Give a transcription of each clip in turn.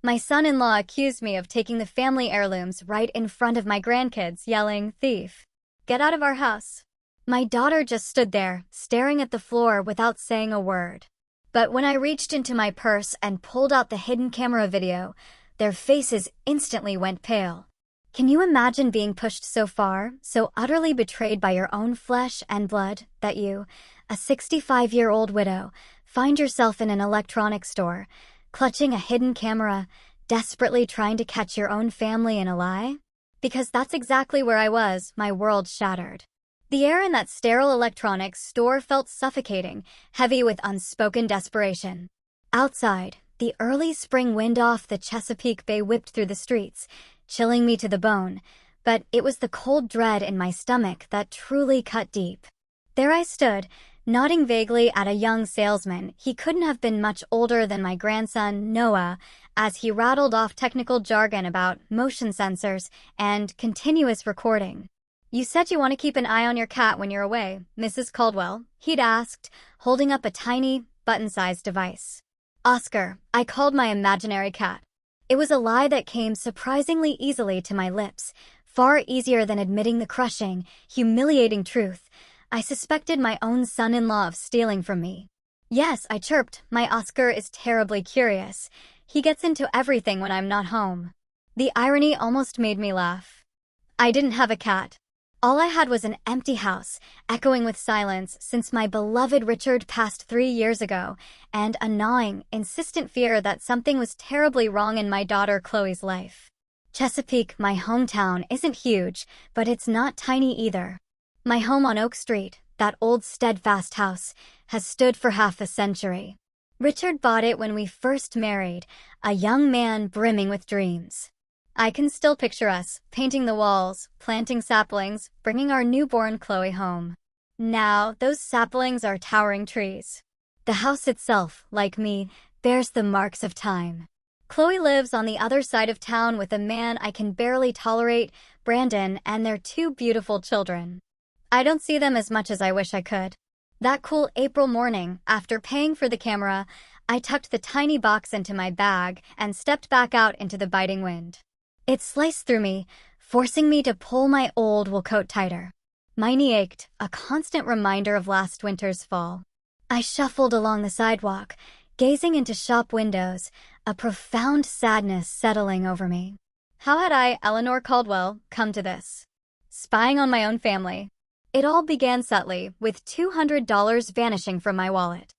My son-in-law accused me of taking the family heirlooms right in front of my grandkids, yelling, "Thief! Get out of our house." My daughter just stood there, staring at the floor without saying a word. But when I reached into my purse and pulled out the hidden camera video, their faces instantly went pale. Can you imagine being pushed so far, so utterly betrayed by your own flesh and blood, that you, a 65-year-old widow, find yourself in an electronics store, clutching a hidden camera, desperately trying to catch your own family in a lie? Because that's exactly where I was, my world shattered. The air in that sterile electronics store felt suffocating, heavy with unspoken desperation. Outside, the early spring wind off the Chesapeake Bay whipped through the streets, chilling me to the bone, but it was the cold dread in my stomach that truly cut deep. There I stood, nodding vaguely at a young salesman. He couldn't have been much older than my grandson, Noah, as he rattled off technical jargon about motion sensors and continuous recording. "You said you want to keep an eye on your cat when you're away, Mrs. Caldwell," he'd asked, holding up a tiny, button-sized device. "Oscar," I called my imaginary cat. It was a lie that came surprisingly easily to my lips, far easier than admitting the crushing, humiliating truth. I suspected my own son-in-law of stealing from me. "Yes," I chirped, "my Oscar is terribly curious. He gets into everything when I'm not home." The irony almost made me laugh. I didn't have a cat. All I had was an empty house, echoing with silence since my beloved Richard passed 3 years ago, and a gnawing, insistent fear that something was terribly wrong in my daughter Chloe's life. Chesapeake, my hometown, isn't huge, but it's not tiny either. My home on Oak Street, that old steadfast house, has stood for half a century. Richard bought it when we first married, a young man brimming with dreams. I can still picture us, painting the walls, planting saplings, bringing our newborn Chloe home. Now, those saplings are towering trees. The house itself, like me, bears the marks of time. Chloe lives on the other side of town with a man I can barely tolerate, Brandon, and their 2 beautiful children. I don't see them as much as I wish I could. That cool April morning, after paying for the camera, I tucked the tiny box into my bag and stepped back out into the biting wind. It sliced through me, forcing me to pull my old wool coat tighter. My knee ached, a constant reminder of last winter's fall. I shuffled along the sidewalk, gazing into shop windows, a profound sadness settling over me. How had I, Eleanor Caldwell, come to this? Spying on my own family. It all began subtly, with $200 vanishing from my wallet.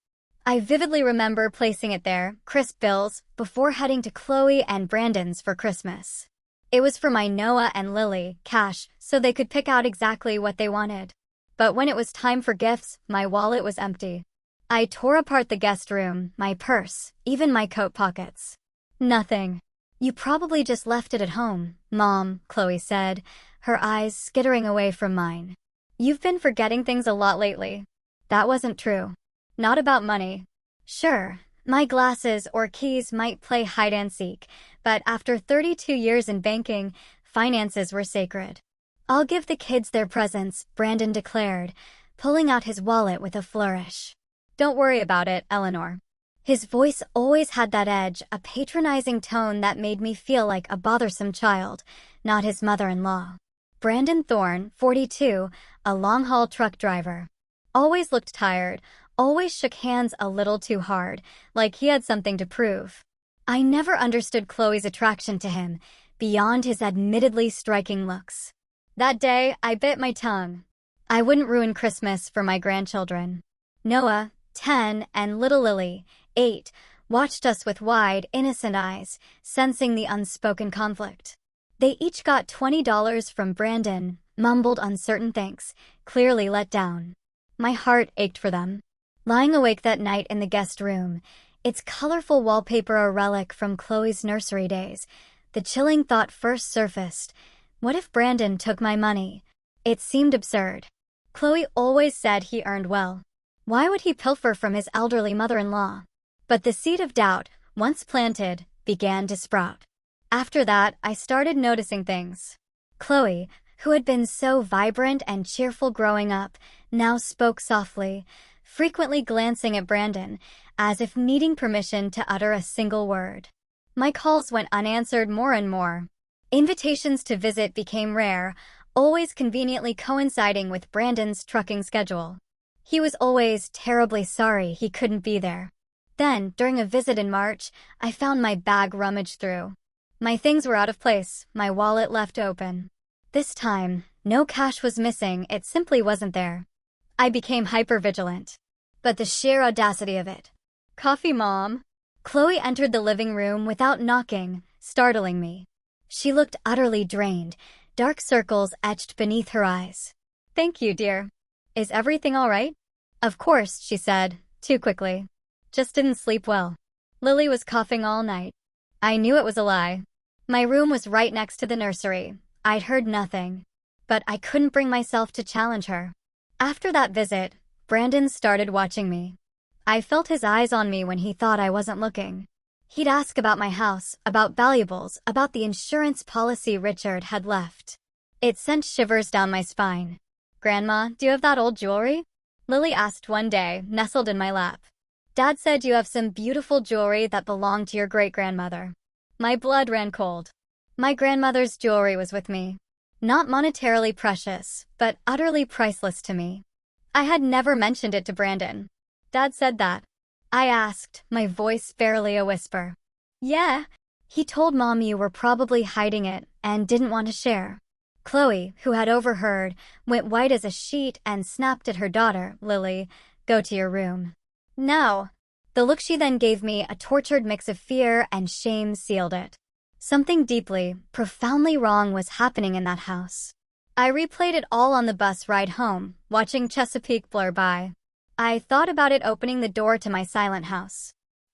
I vividly remember placing it there, crisp bills, before heading to Chloe and Brandon's for Christmas. It was for my Noah and Lily, cash, so they could pick out exactly what they wanted. But when it was time for gifts, my wallet was empty. I tore apart the guest room, my purse, even my coat pockets. Nothing. "You probably just left it at home, Mom," Chloe said, her eyes skittering away from mine. "You've been forgetting things a lot lately." That wasn't true. Not about money. Sure, my glasses or keys might play hide-and-seek, but after 32 years in banking, finances were sacred. "I'll give the kids their presents," Brandon declared, pulling out his wallet with a flourish. "Don't worry about it, Eleanor." His voice always had that edge, a patronizing tone that made me feel like a bothersome child, not his mother-in-law. Brandon Thorne, 42, a long-haul truck driver. Always looked tired, always shook hands a little too hard, like he had something to prove. I never understood Chloe's attraction to him, beyond his admittedly striking looks. That day, I bit my tongue. I wouldn't ruin Christmas for my grandchildren. Noah, 10, and little Lily, 8, watched us with wide, innocent eyes, sensing the unspoken conflict. They each got $20 from Brandon, mumbled uncertain thanks, clearly let down. My heart ached for them. Lying awake that night in the guest room, its colorful wallpaper a relic from Chloe's nursery days, the chilling thought first surfaced. What if Brandon took my money? It seemed absurd. Chloe always said he earned well. Why would he pilfer from his elderly mother-in-law? But the seed of doubt, once planted, began to sprout. After that, I started noticing things. Chloe, who had been so vibrant and cheerful growing up, now spoke softly, frequently glancing at Brandon, as if needing permission to utter a single word. My calls went unanswered more and more. Invitations to visit became rare, always conveniently coinciding with Brandon's trucking schedule. He was always terribly sorry he couldn't be there. Then, during a visit in March, I found my bag rummaged through. My things were out of place, my wallet left open. This time, no cash was missing, it simply wasn't there. I became hypervigilant. But the sheer audacity of it. "Coffee, Mom." Chloe entered the living room without knocking, startling me. She looked utterly drained, dark circles etched beneath her eyes. "Thank you, dear. Is everything all right?" "Of course," she said, too quickly. "Just didn't sleep well. Lily was coughing all night." I knew it was a lie. My room was right next to the nursery. I'd heard nothing. But I couldn't bring myself to challenge her. After that visit, Brandon started watching me. I felt his eyes on me when he thought I wasn't looking. He'd ask about my house, about valuables, about the insurance policy Richard had left. It sent shivers down my spine. "Grandma, do you have that old jewelry?" Lily asked one day, nestled in my lap. "Dad said you have some beautiful jewelry that belonged to your great-grandmother." My blood ran cold. My grandmother's jewelry was with me. Not monetarily precious, but utterly priceless to me. I had never mentioned it to Brandon. "Dad said that?" I asked, my voice barely a whisper. "Yeah. He told Mom you were probably hiding it and didn't want to share." Chloe, who had overheard, went white as a sheet and snapped at her daughter, "Lily, go to your room." "No." The look she then gave me, a tortured mix of fear and shame, sealed it. Something deeply, profoundly wrong was happening in that house. I replayed it all on the bus ride home, watching Chesapeake blur by. I thought about it opening the door to my silent house.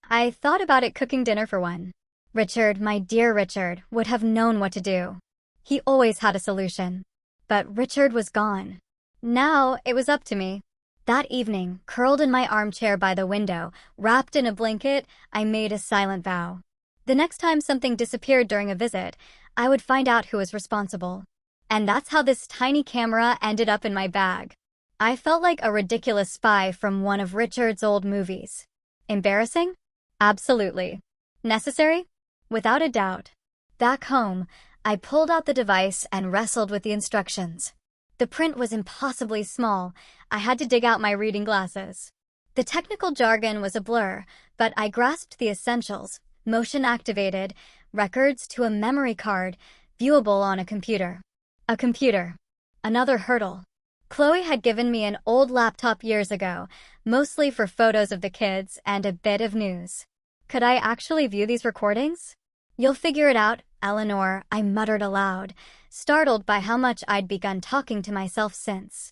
I thought about it cooking dinner for one. Richard, my dear Richard, would have known what to do. He always had a solution. But Richard was gone. Now it was up to me. That evening, curled in my armchair by the window, wrapped in a blanket, I made a silent vow. The next time something disappeared during a visit, I would find out who was responsible. And that's how this tiny camera ended up in my bag. I felt like a ridiculous spy from one of Richard's old movies. Embarrassing? Absolutely. Necessary? Without a doubt. Back home, I pulled out the device and wrestled with the instructions. The print was impossibly small. I had to dig out my reading glasses. The technical jargon was a blur, but I grasped the essentials: motion activated, records to a memory card, viewable on a computer. A computer. Another hurdle. Chloe had given me an old laptop years ago, mostly for photos of the kids and a bit of news. Could I actually view these recordings? "You'll figure it out, Eleanor," I muttered aloud, startled by how much I'd begun talking to myself since.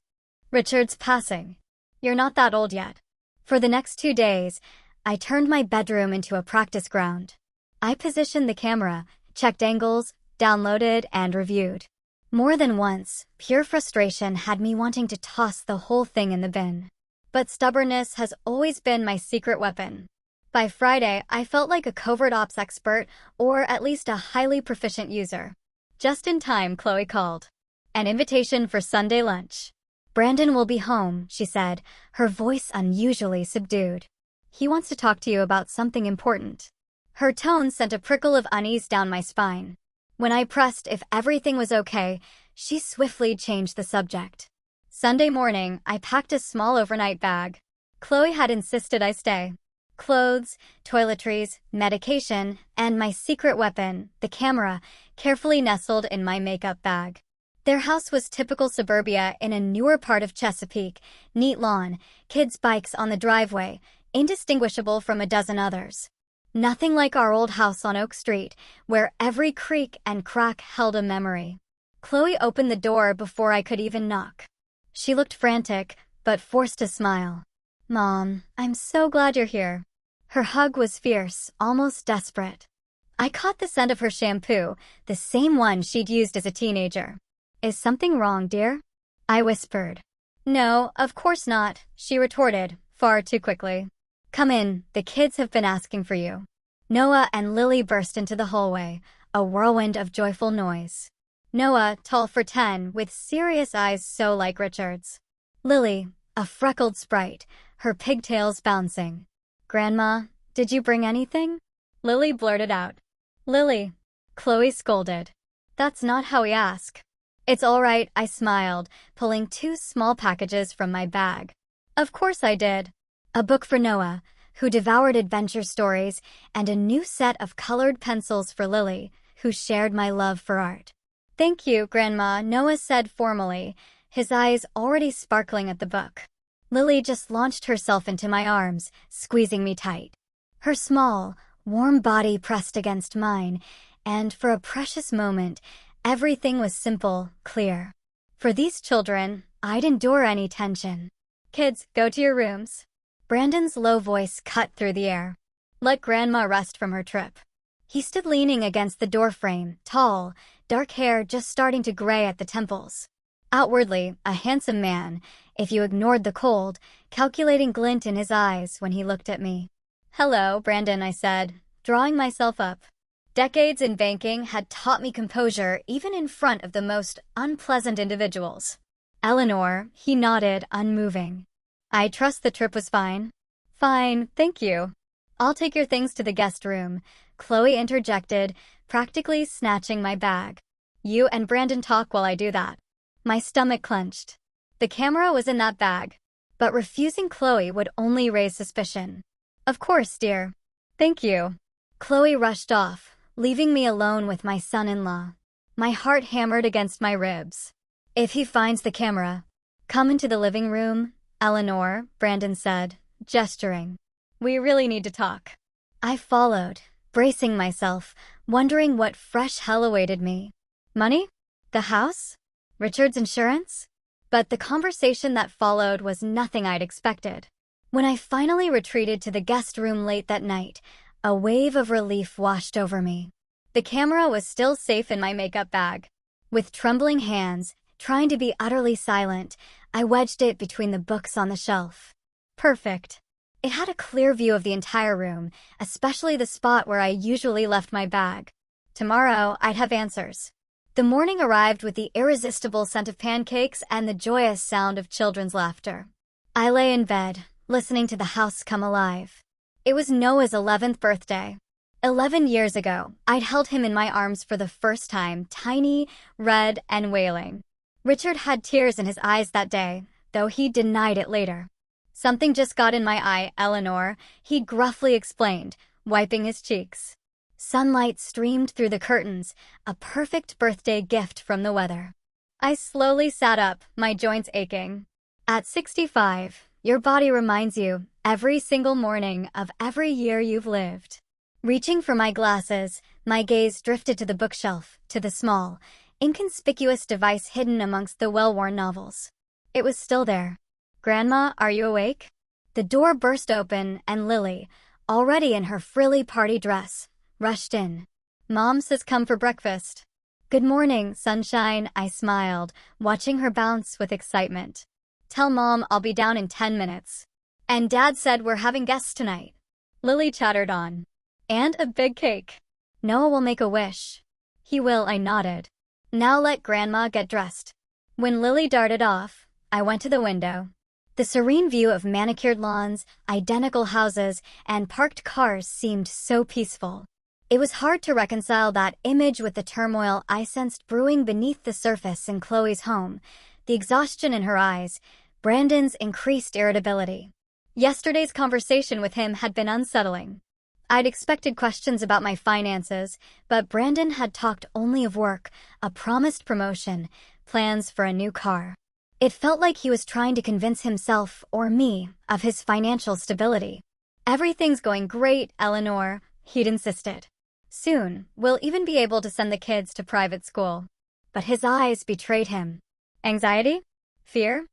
Richard's passing. You're not that old yet. For the next 2 days, I turned my bedroom into a practice ground. I positioned the camera, checked angles, downloaded, and reviewed. More than once, pure frustration had me wanting to toss the whole thing in the bin. But stubbornness has always been my secret weapon. By Friday, I felt like a covert ops expert, or at least a highly proficient user. Just in time, Chloe called. An invitation for Sunday lunch. "Brandon will be home," she said, her voice unusually subdued. "He wants to talk to you about something important." Her tone sent a prickle of unease down my spine. When I pressed if everything was okay, she swiftly changed the subject. Sunday morning, I packed a small overnight bag. Chloe had insisted I stay. Clothes, toiletries, medication, and my secret weapon, the camera, carefully nestled in my makeup bag. Their house was typical suburbia in a newer part of Chesapeake: neat lawn, kids' bikes on the driveway, indistinguishable from a dozen others. Nothing like our old house on Oak Street, where every creak and crack held a memory. Chloe opened the door before I could even knock. She looked frantic, but forced a smile. "Mom, I'm so glad you're here." Her hug was fierce, almost desperate. I caught the scent of her shampoo, the same one she'd used as a teenager. "Is something wrong, dear?" I whispered. "No, of course not," she retorted, far too quickly. "Come in, the kids have been asking for you." Noah and Lily burst into the hallway, a whirlwind of joyful noise. Noah, tall for 10, with serious eyes so like Richard's. Lily, a freckled sprite, her pigtails bouncing. "Grandma, did you bring anything?" Lily blurted out. Lily. Chloe scolded. That's not how we ask. It's all right, I smiled, pulling two small packages from my bag. Of course I did. A book for Noah, who devoured adventure stories, and a new set of colored pencils for Lily, who shared my love for art. Thank you, Grandma, Noah said formally, his eyes already sparkling at the book. Lily just launched herself into my arms, squeezing me tight. Her small, warm body pressed against mine, and for a precious moment, everything was simple, clear. For these children, I'd endure any tension. Kids, go to your rooms. Brandon's low voice cut through the air. Let Grandma rest from her trip. He stood leaning against the doorframe, tall, dark hair just starting to gray at the temples. Outwardly, a handsome man, if you ignored the cold, calculating glint in his eyes when he looked at me. Hello, Brandon, I said, drawing myself up. Decades in banking had taught me composure even in front of the most unpleasant individuals. Eleanor, he nodded, unmoving. I trust the trip was fine. Fine, thank you. I'll take your things to the guest room, Chloe interjected, practically snatching my bag. You and Brandon talk while I do that. My stomach clenched. The camera was in that bag, but refusing Chloe would only raise suspicion. Of course, dear. Thank you. Chloe rushed off, leaving me alone with my son-in-law. My heart hammered against my ribs. If he finds the camera, come into the living room, Eleanor, Brandon said, gesturing. We really need to talk. I followed, bracing myself, wondering what fresh hell awaited me. Money? The house? Richard's insurance? But the conversation that followed was nothing I'd expected. When I finally retreated to the guest room late that night, a wave of relief washed over me. The camera was still safe in my makeup bag. With trembling hands, trying to be utterly silent, I wedged it between the books on the shelf. Perfect. It had a clear view of the entire room, especially the spot where I usually left my bag. Tomorrow, I'd have answers. The morning arrived with the irresistible scent of pancakes and the joyous sound of children's laughter. I lay in bed, listening to the house come alive. It was Noah's 11th birthday. 11 years ago, I'd held him in my arms for the first time, tiny, red, and wailing. Richard had tears in his eyes that day, though he denied it later. Something just got in my eye, Eleanor, he gruffly explained, wiping his cheeks. Sunlight streamed through the curtains, a perfect birthday gift from the weather. I slowly sat up, my joints aching. At 65, your body reminds you, every single morning, of every year you've lived. Reaching for my glasses, my gaze drifted to the bookshelf, to the small, inconspicuous device hidden amongst the well-worn novels. It was still there. Grandma, are you awake? The door burst open and Lily, already in her frilly party dress, rushed in. Mom says come for breakfast. Good morning, sunshine, I smiled, watching her bounce with excitement. Tell Mom I'll be down in 10 minutes. And Dad said we're having guests tonight. Lily chattered on. And a big cake. Noah will make a wish. He will, I nodded. Now let Grandma get dressed. When Lily darted off, I went to the window. The serene view of manicured lawns, identical houses, and parked cars seemed so peaceful. It was hard to reconcile that image with the turmoil I sensed brewing beneath the surface in Chloe's home, the exhaustion in her eyes, Brandon's increased irritability. Yesterday's conversation with him had been unsettling. I'd expected questions about my finances, but Brandon had talked only of work, a promised promotion, plans for a new car. It felt like he was trying to convince himself, or me, of his financial stability. Everything's going great, Eleanor, he'd insisted. Soon, we'll even be able to send the kids to private school. But his eyes betrayed him. Anxiety? Fear?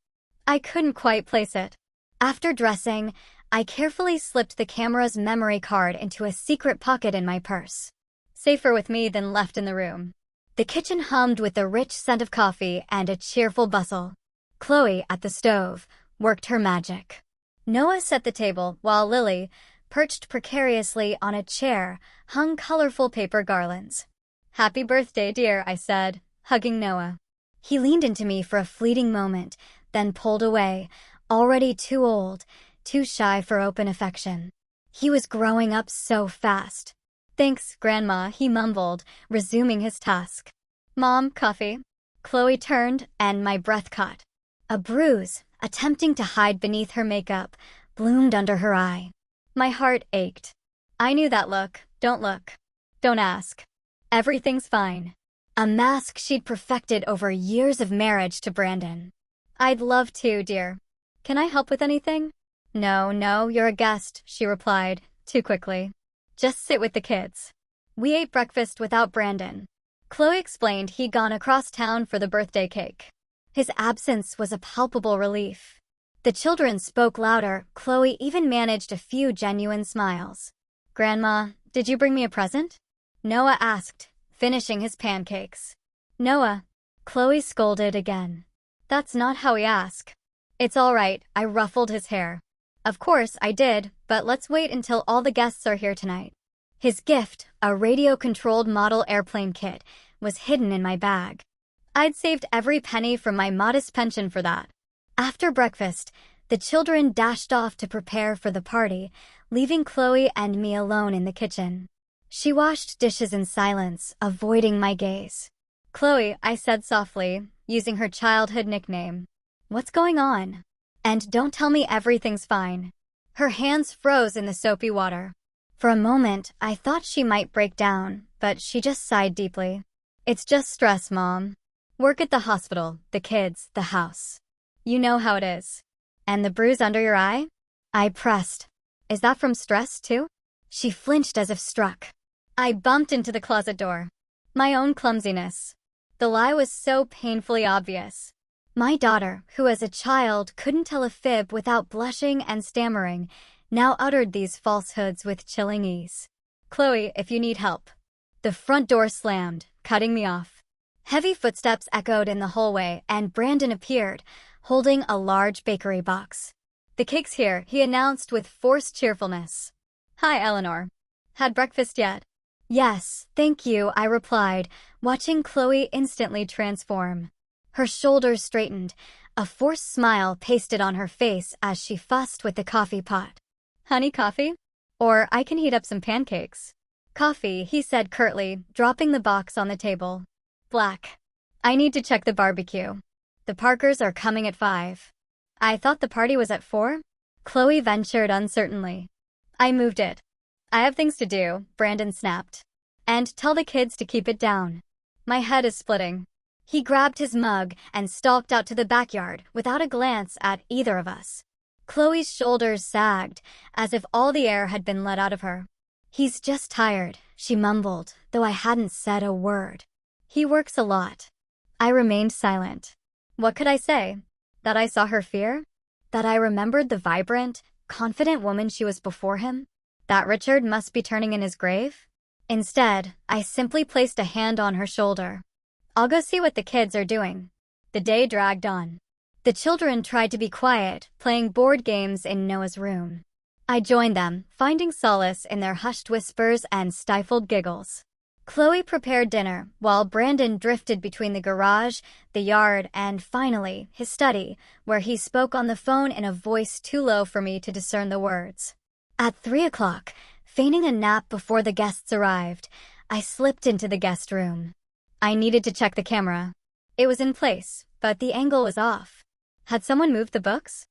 I couldn't quite place it. After dressing, I carefully slipped the camera's memory card into a secret pocket in my purse. Safer with me than left in the room. The kitchen hummed with the rich scent of coffee and a cheerful bustle. Chloe, at the stove, worked her magic. Noah set the table while Lily, perched precariously on a chair, hung colorful paper garlands. Happy birthday, dear, I said, hugging Noah. He leaned into me for a fleeting moment, then pulled away, already too old, too shy for open affection. He was growing up so fast. Thanks, Grandma, he mumbled, resuming his task. Mom, coffee. Chloe turned, and my breath caught. A bruise, attempting to hide beneath her makeup, bloomed under her eye. My heart ached. I knew that look. Don't look. Don't ask. Everything's fine. A mask she'd perfected over years of marriage to Brandon. I'd love to, dear. Can I help with anything? No, you're a guest, she replied, too quickly. Just sit with the kids. We ate breakfast without Brandon. Chloe explained he'd gone across town for the birthday cake. His absence was a palpable relief. The children spoke louder. Chloe even managed a few genuine smiles. Grandma, did you bring me a present? Noah asked, finishing his pancakes. Noah, Chloe scolded again. That's not how we ask. It's all right, I ruffled his hair. Of course I did, but let's wait until all the guests are here tonight. His gift, a radio-controlled model airplane kit, was hidden in my bag. I'd saved every penny from my modest pension for that. After breakfast, the children dashed off to prepare for the party, leaving Chloe and me alone in the kitchen. She washed dishes in silence, avoiding my gaze. Chloe, I said softly, using her childhood nickname. What's going on? And don't tell me everything's fine. Her hands froze in the soapy water. For a moment, I thought she might break down, but she just sighed deeply. It's just stress, Mom. Work at the hospital, the kids, the house. You know how it is. And the bruise under your eye? I pressed. Is that from stress, too? She flinched as if struck. I bumped into the closet door. My own clumsiness. The lie was so painfully obvious. My daughter, who as a child couldn't tell a fib without blushing and stammering, now uttered these falsehoods with chilling ease. Chloe, if you need help. The front door slammed, cutting me off. Heavy footsteps echoed in the hallway, and Brandon appeared, holding a large bakery box. The cake's here, he announced with forced cheerfulness. Hi, Eleanor. Had breakfast yet? Yes, thank you, I replied, watching Chloe instantly transform. Her shoulders straightened, a forced smile pasted on her face as she fussed with the coffee pot. Honey coffee? Or I can heat up some pancakes. Coffee, he said curtly, dropping the box on the table. Black. I need to check the barbecue. The Parkers are coming at 5. I thought the party was at 4? Chloe ventured uncertainly. I moved it. I have things to do, Brandon snapped. And tell the kids to keep it down. My head is splitting. He grabbed his mug and stalked out to the backyard without a glance at either of us. Chloe's shoulders sagged, as if all the air had been let out of her. He's just tired, she mumbled, though I hadn't said a word. He works a lot. I remained silent. What could I say? That I saw her fear? That I remembered the vibrant, confident woman she was before him? That Richard must be turning in his grave? Instead, I simply placed a hand on her shoulder. I'll go see what the kids are doing. The day dragged on. The children tried to be quiet, playing board games in Noah's room. I joined them, finding solace in their hushed whispers and stifled giggles. Chloe prepared dinner, while Brandon drifted between the garage, the yard, and finally, his study, where he spoke on the phone in a voice too low for me to discern the words. At 3 o'clock, feigning a nap before the guests arrived, I slipped into the guest room. I needed to check the camera. It was in place, but the angle was off. Had someone moved the books?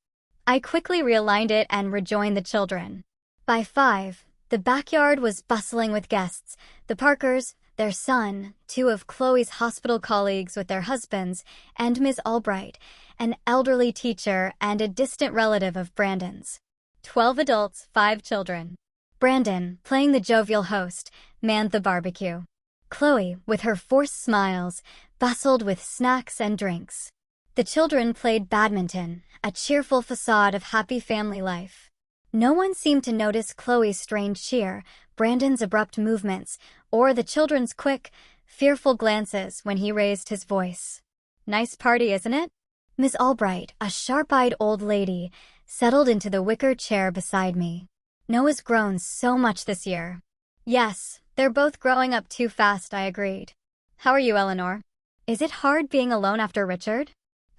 I quickly realigned it and rejoined the children. By 5, the backyard was bustling with guests, the Parkers, their son, 2 of Chloe's hospital colleagues with their husbands, and Ms. Albright, an elderly teacher and a distant relative of Brandon's. 12 adults, 5 children. Brandon, playing the jovial host, manned the barbecue. Chloe, with her forced smiles, bustled with snacks and drinks. The children played badminton, a cheerful facade of happy family life. No one seemed to notice Chloe's strange cheer, Brandon's abrupt movements, or the children's quick, fearful glances when he raised his voice. Nice party, isn't it? Miss Albright, a sharp-eyed old lady, settled into the wicker chair beside me. Noah's grown so much this year. Yes, they're both growing up too fast, I agreed. How are you, Eleanor? Is it hard being alone after Richard?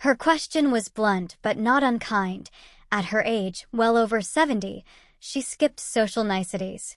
Her question was blunt but not unkind. At her age, well over 70, she skipped social niceties.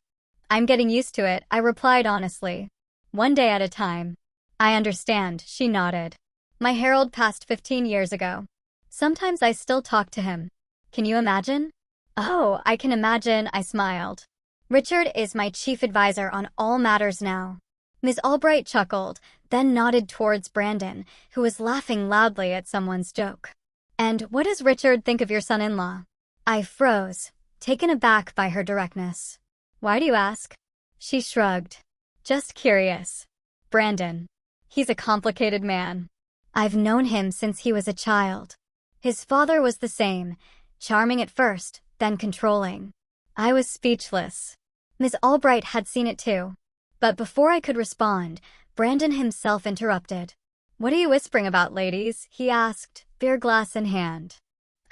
I'm getting used to it, I replied honestly. One day at a time. I understand, she nodded. My Harold passed 15 years ago. Sometimes I still talk to him. Can you imagine? Oh, I can imagine, I smiled. Richard is my chief advisor on all matters now. Ms. Albright chuckled, then nodded towards Brandon, who was laughing loudly at someone's joke. And what does Richard think of your son-in-law? I froze, taken aback by her directness. Why do you ask? She shrugged. Just curious. Brandon. He's a complicated man. I've known him since he was a child. His father was the same, charming at first, then controlling. I was speechless. Ms. Albright had seen it too. But before I could respond, Brandon himself interrupted. What are you whispering about, ladies? He asked, beer glass in hand.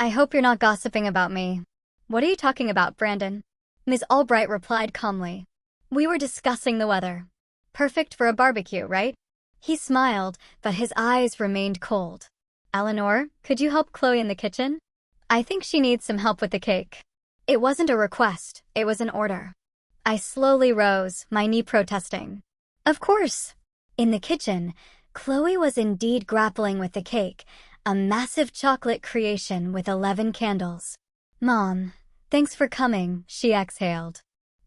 I hope you're not gossiping about me. What are you talking about, Brandon? Ms. Albright replied calmly. We were discussing the weather. Perfect for a barbecue, right? He smiled, but his eyes remained cold. Eleanor, could you help Chloe in the kitchen? I think she needs some help with the cake. It wasn't a request, it was an order. I slowly rose, my knee protesting. Of course. In the kitchen, Chloe was indeed grappling with the cake, a massive chocolate creation with 11 candles. Mom, thanks for coming, she exhaled.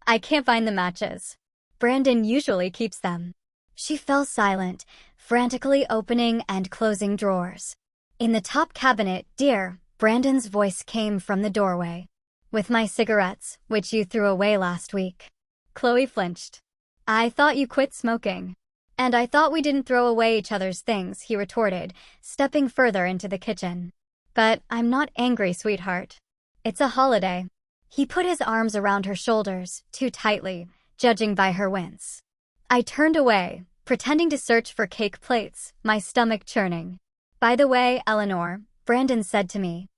I can't find the matches. Brandon usually keeps them. She fell silent, frantically opening and closing drawers. In the top cabinet, dear, Brandon's voice came from the doorway. With my cigarettes, which you threw away last week. Chloe flinched. I thought you quit smoking. And I thought we didn't throw away each other's things, he retorted, stepping further into the kitchen. But I'm not angry, sweetheart. It's a holiday. He put his arms around her shoulders, too tightly, judging by her wince. I turned away, pretending to search for cake plates, my stomach churning. By the way, Eleanor, Brandon said to me.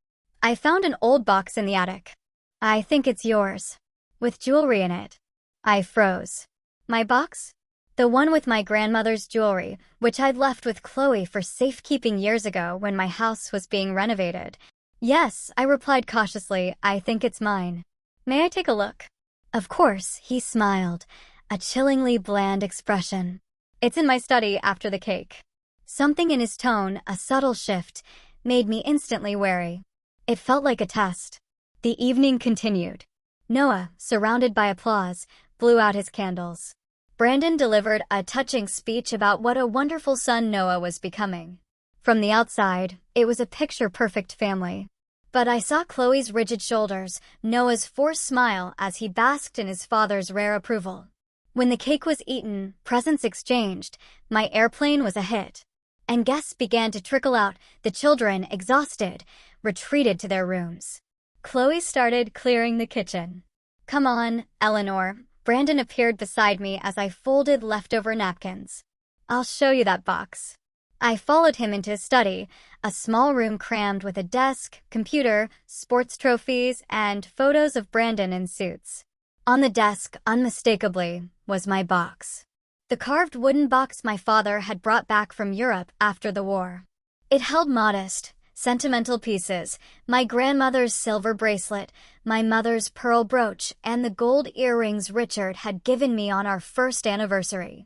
I found an old box in the attic. I think it's yours. With jewelry in it. I froze. My box? The one with my grandmother's jewelry, which I'd left with Chloe for safekeeping years ago when my house was being renovated. Yes, I replied cautiously, I think it's mine. May I take a look? Of course, he smiled, a chillingly bland expression. It's in my study after the cake. Something in his tone, a subtle shift, made me instantly wary. It felt like a test. The evening continued. Noah, surrounded by applause, blew out his candles. Brandon delivered a touching speech about what a wonderful son Noah was becoming. From the outside, it was a picture-perfect family. But I saw Chloe's rigid shoulders, Noah's forced smile as he basked in his father's rare approval. When the cake was eaten, presents exchanged, my airplane was a hit. And guests began to trickle out, the children, exhausted, retreated to their rooms. Chloe started clearing the kitchen. Come on, Eleanor. Brandon appeared beside me as I folded leftover napkins. I'll show you that box. I followed him into his study, a small room crammed with a desk, computer, sports trophies, and photos of Brandon in suits. On the desk, unmistakably, was my box. The carved wooden box my father had brought back from Europe after the war. It held modest, sentimental pieces, my grandmother's silver bracelet, my mother's pearl brooch, and the gold earrings Richard had given me on our first anniversary.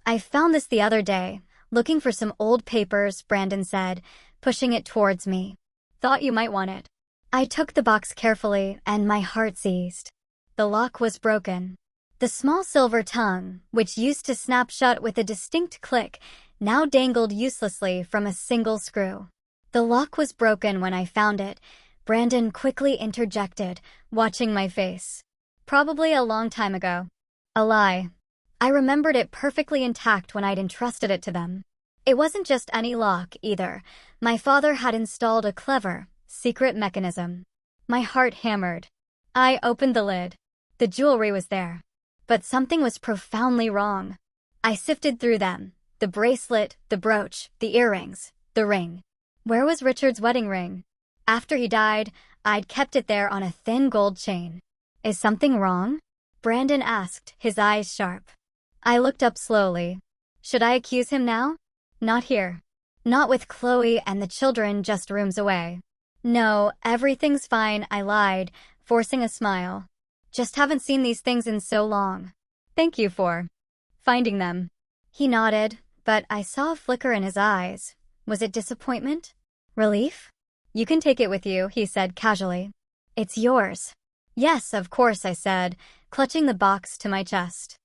I found this the other day, looking for some old papers, Brandon said, pushing it towards me. Thought you might want it. I took the box carefully, and my heart seized. The lock was broken. The small silver tongue, which used to snap shut with a distinct click, now dangled uselessly from a single screw. The lock was broken when I found it, Brandon quickly interjected, watching my face. Probably a long time ago. A lie. I remembered it perfectly intact when I'd entrusted it to them. It wasn't just any lock, either. My father had installed a clever, secret mechanism. My heart hammered. I opened the lid. The jewelry was there. But something was profoundly wrong. I sifted through them. The bracelet, the brooch, the earrings, the ring. Where was Richard's wedding ring? After he died, I'd kept it there on a thin gold chain. Is something wrong? Brandon asked, his eyes sharp. I looked up slowly. Should I accuse him now? Not here. Not with Chloe and the children just rooms away. No, everything's fine, I lied, forcing a smile. Just haven't seen these things in so long. Thank you for finding them. He nodded, but I saw a flicker in his eyes. Was it disappointment? Relief? You can take it with you, he said casually. It's yours. Yes, of course, I said, clutching the box to my chest.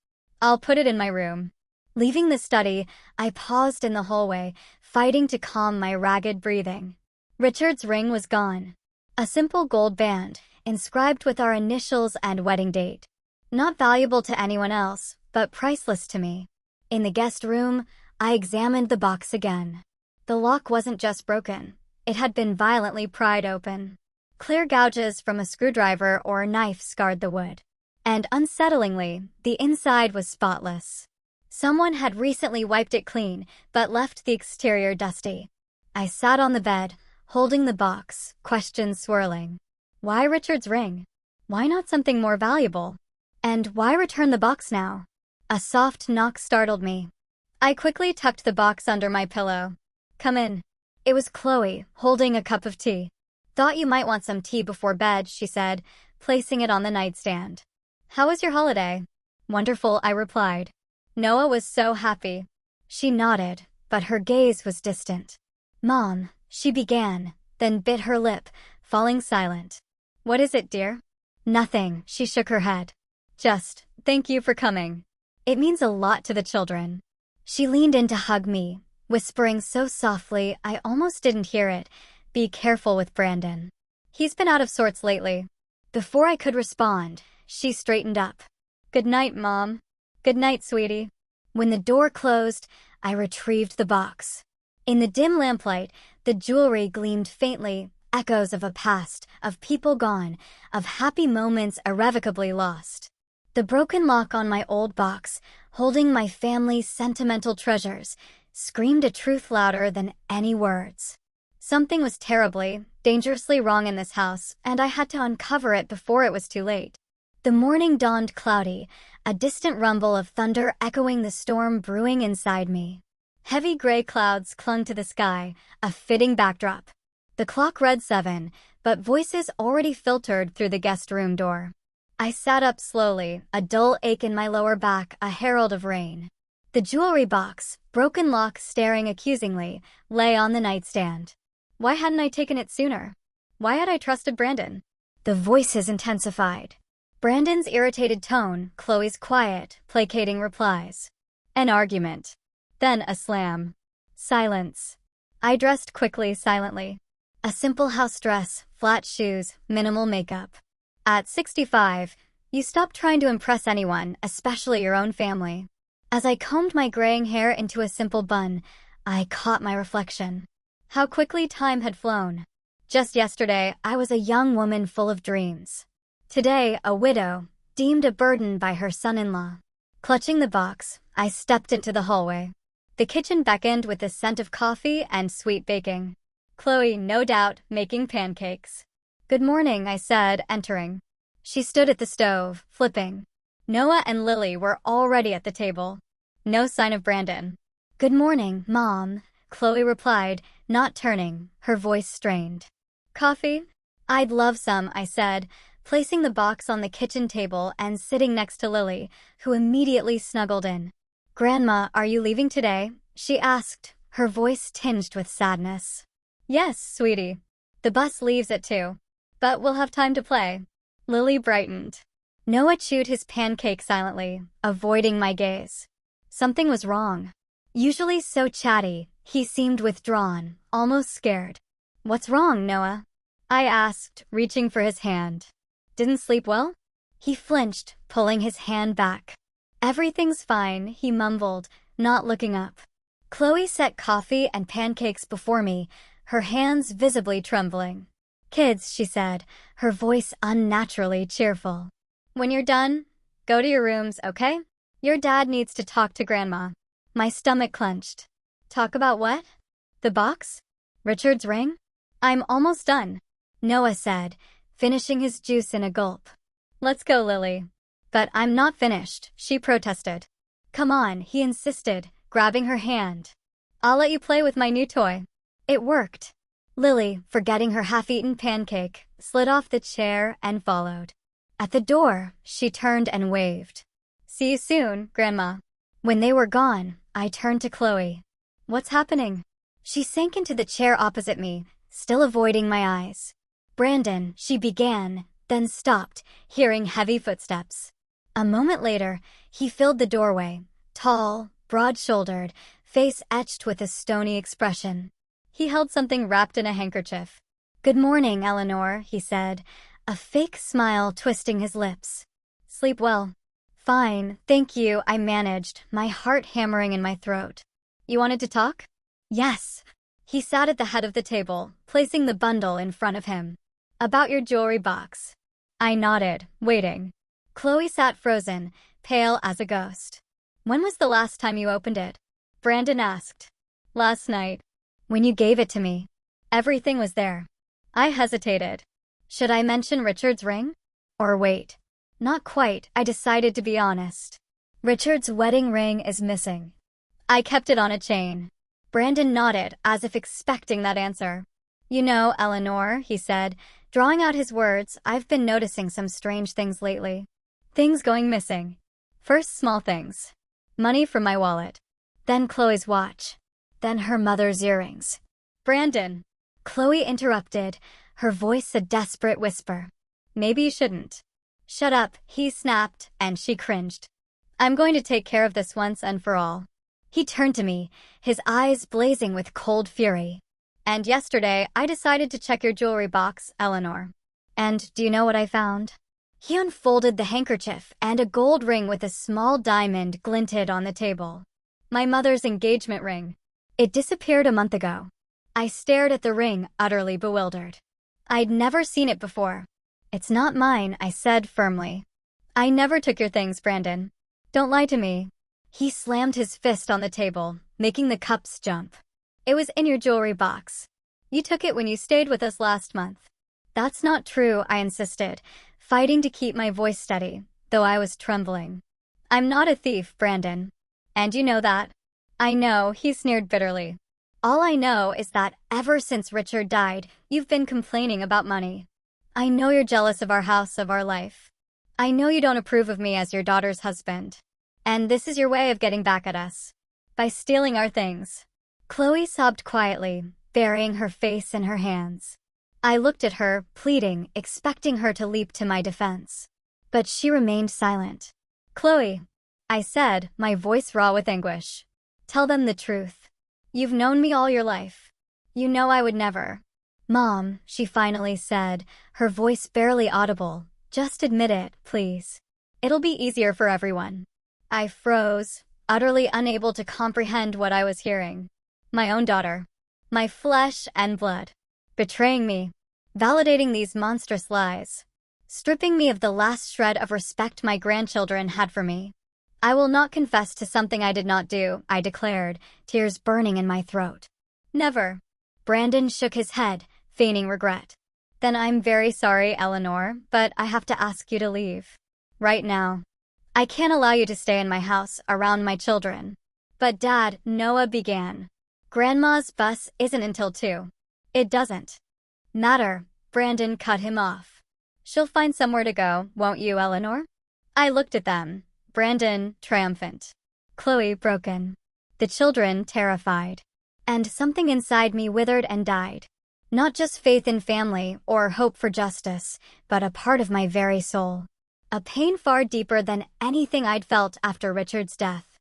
I'll put it in my room. Leaving the study, I paused in the hallway, fighting to calm my ragged breathing. Richard's ring was gone. A simple gold band, inscribed with our initials and wedding date. Not valuable to anyone else, but priceless to me. In the guest room, I examined the box again. The lock wasn't just broken. It had been violently pried open. Clear gouges from a screwdriver or a knife scarred the wood. And unsettlingly, the inside was spotless. Someone had recently wiped it clean, but left the exterior dusty. I sat on the bed, holding the box, questions swirling. Why Richard's ring? Why not something more valuable? And why return the box now? A soft knock startled me. I quickly tucked the box under my pillow. Come in. It was Chloe, holding a cup of tea. Thought you might want some tea before bed, she said, placing it on the nightstand. How was your holiday? Wonderful, I replied. Noah was so happy. She nodded, but her gaze was distant. Mom, she began, then bit her lip, falling silent. What is it, dear? Nothing, she shook her head. Just, thank you for coming. It means a lot to the children. She leaned in to hug me, whispering so softly I almost didn't hear it. Be careful with Brandon. He's been out of sorts lately. Before I could respond, she straightened up. Good night, Mom. Good night, sweetie. When the door closed, I retrieved the box. In the dim lamplight, the jewelry gleamed faintly, echoes of a past, of people gone, of happy moments irrevocably lost. The broken lock on my old box, holding my family's sentimental treasures, screamed a truth louder than any words. Something was terribly, dangerously wrong in this house, and I had to uncover it before it was too late. The morning dawned cloudy, a distant rumble of thunder echoing the storm brewing inside me. Heavy gray clouds clung to the sky, a fitting backdrop. The clock read 7, but voices already filtered through the guest room door. I sat up slowly, a dull ache in my lower back, a herald of rain. The jewelry box, broken lock staring accusingly, lay on the nightstand. Why hadn't I taken it sooner? Why had I trusted Brandon? The voices intensified. Brandon's irritated tone, Chloe's quiet, placating replies. An argument. Then a slam. Silence. I dressed quickly, silently. A simple house dress, flat shoes, minimal makeup. At 65, you stop trying to impress anyone, especially your own family. As I combed my graying hair into a simple bun, I caught my reflection. How quickly time had flown. Just yesterday, I was a young woman full of dreams. Today, a widow, deemed a burden by her son-in-law. Clutching the box, I stepped into the hallway. The kitchen beckoned with the scent of coffee and sweet baking. Chloe, no doubt, making pancakes. Good morning, I said, entering. She stood at the stove, flipping. Noah and Lily were already at the table. No sign of Brandon. Good morning, Mom, Chloe replied, not turning, her voice strained. Coffee? I'd love some, I said, placing the box on the kitchen table and sitting next to Lily, who immediately snuggled in. Grandma, are you leaving today? She asked, her voice tinged with sadness. Yes, sweetie. The bus leaves at 2. But we'll have time to play. Lily brightened. Noah chewed his pancake silently, avoiding my gaze. Something was wrong. Usually so chatty, he seemed withdrawn, almost scared. What's wrong, Noah? I asked, reaching for his hand. Didn't sleep well? He flinched, pulling his hand back. Everything's fine, he mumbled, not looking up. Chloe set coffee and pancakes before me, her hands visibly trembling. Kids, she said, her voice unnaturally cheerful. When you're done, go to your rooms, okay? Your dad needs to talk to Grandma. My stomach clenched. Talk about what? The box? Richard's ring? I'm almost done, Noah said, finishing his juice in a gulp. Let's go, Lily. But I'm not finished, she protested. Come on, he insisted, grabbing her hand. I'll let you play with my new toy. It worked. Lily, forgetting her half-eaten pancake, slid off the chair and followed. At the door, she turned and waved. See you soon, Grandma. When they were gone, I turned to Chloe. What's happening? She sank into the chair opposite me, still avoiding my eyes. Brandon, she began, then stopped, hearing heavy footsteps. A moment later, he filled the doorway, tall, broad-shouldered, face etched with a stony expression. He held something wrapped in a handkerchief. Good morning, Eleanor, he said, a fake smile twisting his lips. Sleep well. Fine, thank you, I managed, my heart hammering in my throat. You wanted to talk? Yes. He sat at the head of the table, placing the bundle in front of him. About your jewelry box. I nodded, waiting. Chloe sat frozen, pale as a ghost. When was the last time you opened it? Brandon asked. Last night. When you gave it to me. Everything was there. I hesitated. Should I mention Richard's ring? Or wait? Not quite, I decided to be honest. Richard's wedding ring is missing. I kept it on a chain. Brandon nodded, as if expecting that answer. You know, Eleanor, he said, drawing out his words, I've been noticing some strange things lately. Things going missing. First small things. Money from my wallet. Then Chloe's watch. Then her mother's earrings. Brandon. Chloe interrupted, her voice a desperate whisper. Maybe you shouldn't. Shut up, he snapped, and she cringed. I'm going to take care of this once and for all. He turned to me, his eyes blazing with cold fury. And yesterday, I decided to check your jewelry box, Eleanor. And do you know what I found? He unfolded the handkerchief, and a gold ring with a small diamond glinted on the table. My mother's engagement ring. It disappeared a month ago. I stared at the ring, utterly bewildered. I'd never seen it before. It's not mine, I said firmly. I never took your things, Brandon. Don't lie to me. He slammed his fist on the table, making the cups jump. It was in your jewelry box. You took it when you stayed with us last month. That's not true, I insisted, fighting to keep my voice steady, though I was trembling. I'm not a thief, Brandon. And you know that. I know, he sneered bitterly. All I know is that ever since Richard died, you've been complaining about money. I know you're jealous of our house, of our life. I know you don't approve of me as your daughter's husband. And this is your way of getting back at us. By stealing our things. Chloe sobbed quietly, burying her face in her hands. I looked at her, pleading, expecting her to leap to my defense. But she remained silent. Chloe, I said, my voice raw with anguish. Tell them the truth. You've known me all your life. You know I would never. Mom, she finally said, her voice barely audible. Just admit it, please. It'll be easier for everyone. I froze, utterly unable to comprehend what I was hearing. My own daughter. My flesh and blood. Betraying me. Validating these monstrous lies. Stripping me of the last shred of respect my grandchildren had for me. I will not confess to something I did not do, I declared, tears burning in my throat. Never. Brandon shook his head, feigning regret. Then I'm very sorry, Eleanor, but I have to ask you to leave. Right now. I can't allow you to stay in my house, around my children. But Dad, Noah began. Grandma's bus isn't until 2. It doesn't matter, Brandon cut him off. She'll find somewhere to go, won't you, Eleanor? I looked at them. Brandon, triumphant. Chloe, broken. The children, terrified. And something inside me withered and died. Not just faith in family or hope for justice, but a part of my very soul. A pain far deeper than anything I'd felt after Richard's death.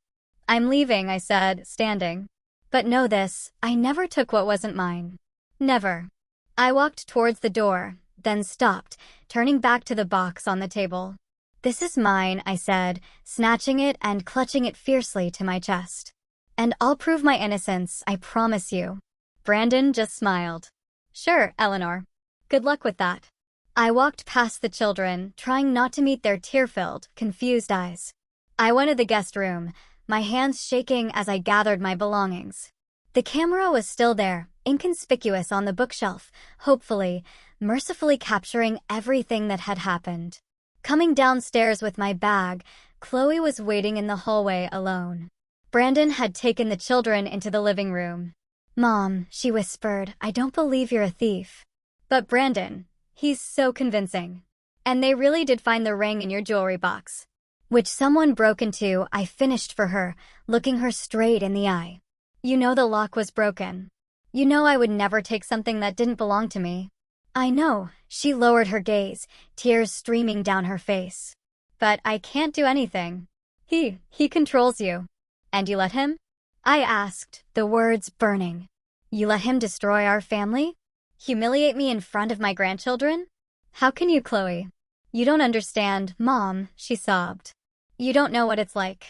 I'm leaving, I said, standing. But know this, I never took what wasn't mine. Never. I walked towards the door, then stopped, turning back to the box on the table. This is mine, I said, snatching it and clutching it fiercely to my chest. And I'll prove my innocence, I promise you. Brandon just smiled. Sure, Eleanor. Good luck with that. I walked past the children, trying not to meet their tear-filled, confused eyes. I went to the guest room, my hands shaking as I gathered my belongings. The camera was still there, inconspicuous on the bookshelf, hopefully, mercifully capturing everything that had happened. Coming downstairs with my bag, Chloe was waiting in the hallway alone. Brandon had taken the children into the living room. Mom, she whispered, I don't believe you're a thief. But Brandon, he's so convincing. And they really did find the ring in your jewelry box. which someone broke into. I finished for her, looking her straight in the eye. You know the lock was broken. You know I would never take something that didn't belong to me. I know, she lowered her gaze, tears streaming down her face. But I can't do anything. He controls you. And you let him? I asked, the words burning. You let him destroy our family? Humiliate me in front of my grandchildren? How can you, Chloe? You don't understand, Mom, she sobbed. You don't know what it's like.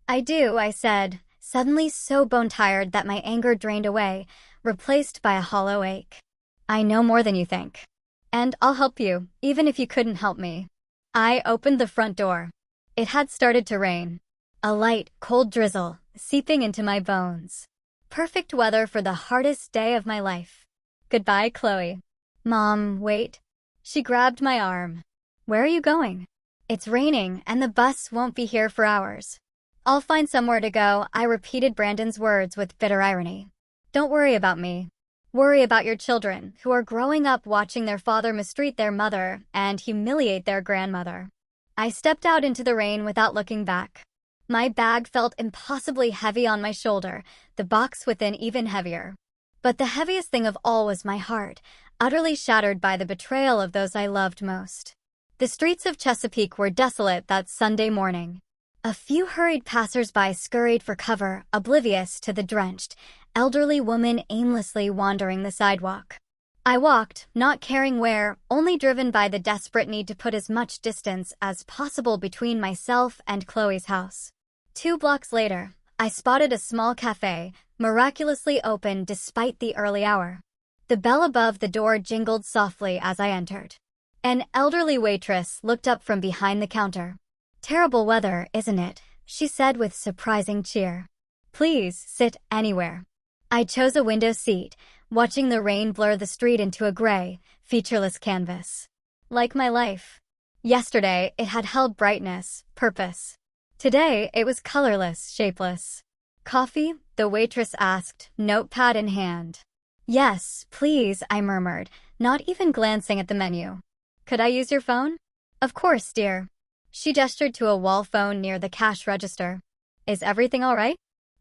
I do, I said, suddenly so bone-tired that my anger drained away, replaced by a hollow ache. I know more than you think. And I'll help you, even if you couldn't help me. I opened the front door. It had started to rain. A light, cold drizzle, seeping into my bones. Perfect weather for the hardest day of my life. Goodbye, Chloe. Mom, wait. She grabbed my arm. Where are you going? It's raining, and the bus won't be here for hours. I'll find somewhere to go, I repeated Brandon's words with bitter irony. Don't worry about me. Worry about your children, who are growing up watching their father mistreat their mother and humiliate their grandmother. I stepped out into the rain without looking back. My bag felt impossibly heavy on my shoulder, the box within even heavier. But the heaviest thing of all was my heart, utterly shattered by the betrayal of those I loved most. The streets of Chesapeake were desolate that Sunday morning. A few hurried passers-by scurried for cover, oblivious to the drenched, elderly woman aimlessly wandering the sidewalk. I walked, not caring where, only driven by the desperate need to put as much distance as possible between myself and Chloe's house. 2 blocks later, I spotted a small cafe, miraculously open despite the early hour. The bell above the door jingled softly as I entered. An elderly waitress looked up from behind the counter. Terrible weather, isn't it? She said with surprising cheer. Please, sit anywhere. I chose a window seat, watching the rain blur the street into a gray, featureless canvas. Like my life. Yesterday, it had held brightness, purpose. Today, it was colorless, shapeless. Coffee? The waitress asked, notepad in hand. Yes, please, I murmured, not even glancing at the menu. Could I use your phone? Of course, dear. She gestured to a wall phone near the cash register. Is everything all right?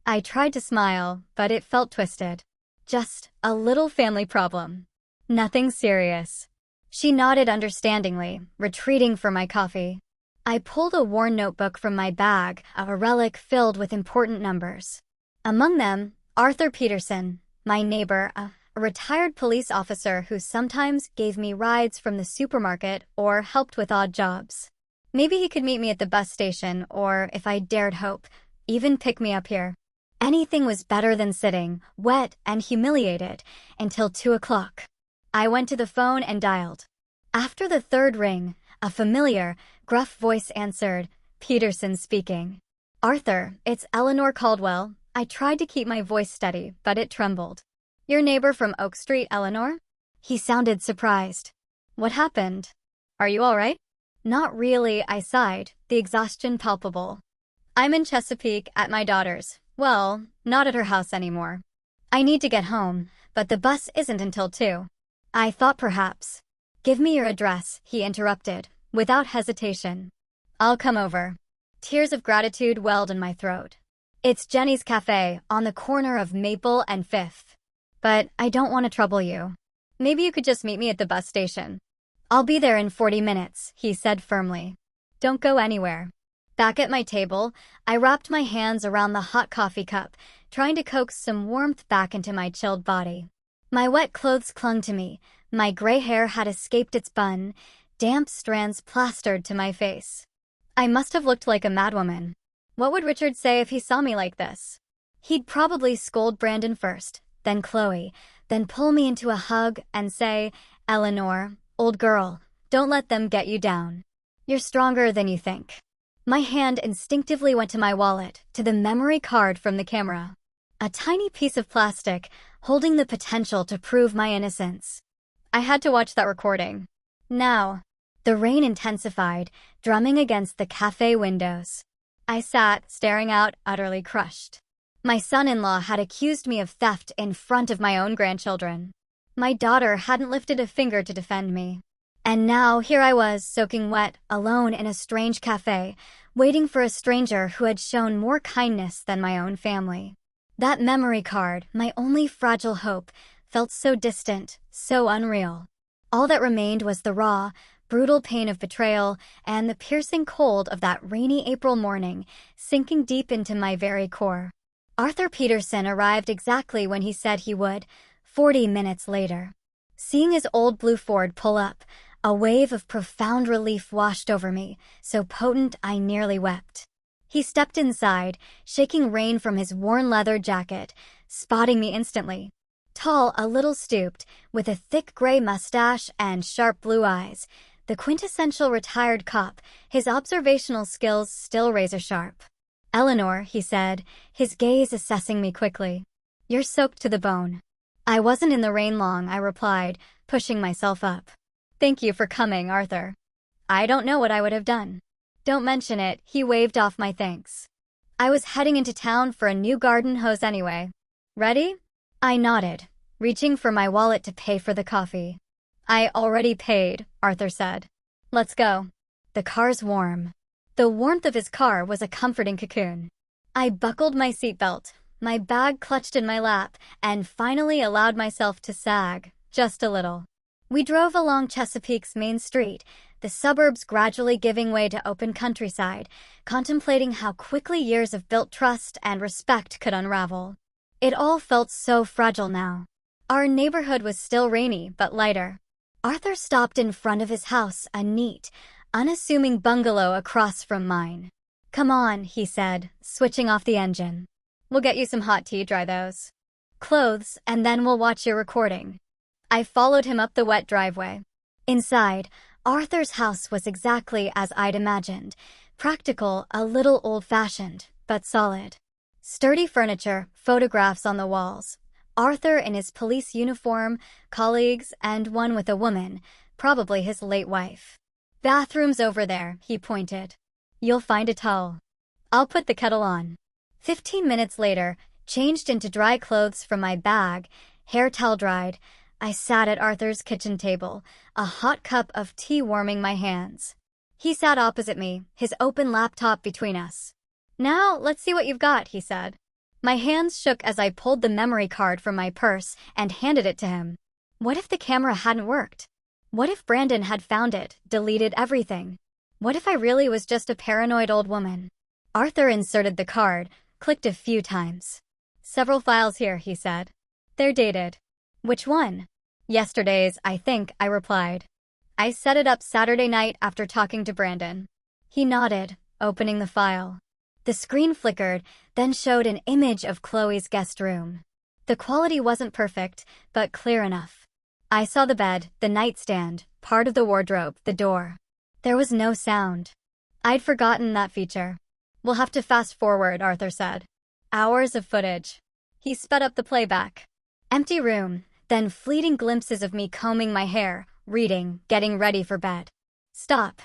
I tried to smile, but it felt twisted. Just a little family problem. Nothing serious. She nodded understandingly, retreating for my coffee. I pulled a worn notebook from my bag, a relic filled with important numbers. Among them, Arthur Peterson, my neighbor, a retired police officer who sometimes gave me rides from the supermarket or helped with odd jobs. Maybe he could meet me at the bus station or, if I dared hope, even pick me up here. Anything was better than sitting, wet and humiliated, until 2 o'clock. I went to the phone and dialed. After the 3rd ring, a familiar, gruff voice answered, Peterson speaking. Arthur, it's Eleanor Caldwell. I tried to keep my voice steady, but it trembled. Your neighbor from Oak Street, Eleanor? He sounded surprised. What happened? Are you all right? Not really, I sighed, the exhaustion palpable. I'm in Chesapeake at my daughter's. Well, not at her house anymore. I need to get home, but the bus isn't until 2. I thought perhaps. Give me your address, he interrupted, without hesitation. I'll come over. Tears of gratitude welled in my throat. It's Jenny's Cafe, on the corner of Maple and 5th. But I don't want to trouble you. Maybe you could just meet me at the bus station. I'll be there in 40 minutes, he said firmly. Don't go anywhere. Back at my table, I wrapped my hands around the hot coffee cup, trying to coax some warmth back into my chilled body. My wet clothes clung to me, my gray hair had escaped its bun, damp strands plastered to my face. I must have looked like a madwoman. What would Richard say if he saw me like this? He'd probably scold Brandon first, then Chloe, then pull me into a hug and say, Eleanor, old girl, don't let them get you down. You're stronger than you think. My hand instinctively went to my wallet, to the memory card from the camera. A tiny piece of plastic, holding the potential to prove my innocence. I had to watch that recording. Now, the rain intensified, drumming against the cafe windows. I sat, staring out, utterly crushed. My son-in-law had accused me of theft in front of my own grandchildren. My daughter hadn't lifted a finger to defend me. And now here I was, soaking wet, alone in a strange cafe, waiting for a stranger who had shown more kindness than my own family. That memory card, my only fragile hope, felt so distant, so unreal. All that remained was the raw, brutal pain of betrayal and the piercing cold of that rainy April morning, sinking deep into my very core. Arthur Peterson arrived exactly when he said he would, 40 minutes later. Seeing his old blue Ford pull up, a wave of profound relief washed over me, so potent I nearly wept. He stepped inside, shaking rain from his worn leather jacket, spotting me instantly. Tall, a little stooped, with a thick gray mustache and sharp blue eyes, the quintessential retired cop, his observational skills still razor-sharp. "Eleanor," he said, his gaze assessing me quickly. "You're soaked to the bone." "I wasn't in the rain long," I replied, pushing myself up. "Thank you for coming, Arthur. I don't know what I would have done." "Don't mention it," he waved off my thanks. "I was heading into town for a new garden hose anyway. Ready?" I nodded, reaching for my wallet to pay for the coffee. "I already paid," Arthur said. "Let's go." The car's warm. The warmth of his car was a comforting cocoon. I buckled my seatbelt, my bag clutched in my lap, and finally allowed myself to sag, just a little. We drove along Chesapeake's main street, the suburbs gradually giving way to open countryside, contemplating how quickly years of built trust and respect could unravel. It all felt so fragile now. Our neighborhood was still rainy, but lighter. Arthur stopped in front of his house, a neat, unassuming bungalow across from mine. "Come on," he said, switching off the engine. "We'll get you some hot tea, dry those clothes, and then we'll watch your recording." I followed him up the wet driveway. Inside, Arthur's house was exactly as I'd imagined. Practical, a little old-fashioned, but solid. Sturdy furniture, photographs on the walls. Arthur in his police uniform, colleagues, and one with a woman, probably his late wife. "Bathroom's over there," he pointed. "You'll find a towel. I'll put the kettle on." 15 minutes later, changed into dry clothes from my bag, hair towel dried, I sat at Arthur's kitchen table, a hot cup of tea warming my hands. He sat opposite me, his open laptop between us. "Now, let's see what you've got," he said. My hands shook as I pulled the memory card from my purse and handed it to him. What if the camera hadn't worked? What if Brandon had found it, deleted everything? What if I really was just a paranoid old woman? Arthur inserted the card, clicked a few times. "Several files here," he said. "They're dated." "Which one?" "Yesterday's, I think," I replied. "I set it up Saturday night after talking to Brandon." He nodded, opening the file. The screen flickered, then showed an image of Chloe's guest room. The quality wasn't perfect, but clear enough. I saw the bed, the nightstand, part of the wardrobe, the door. There was no sound. I'd forgotten that feature. "We'll have to fast forward," Arthur said. "Hours of footage." He sped up the playback. Empty room, then fleeting glimpses of me combing my hair, reading, getting ready for bed. "Stop,"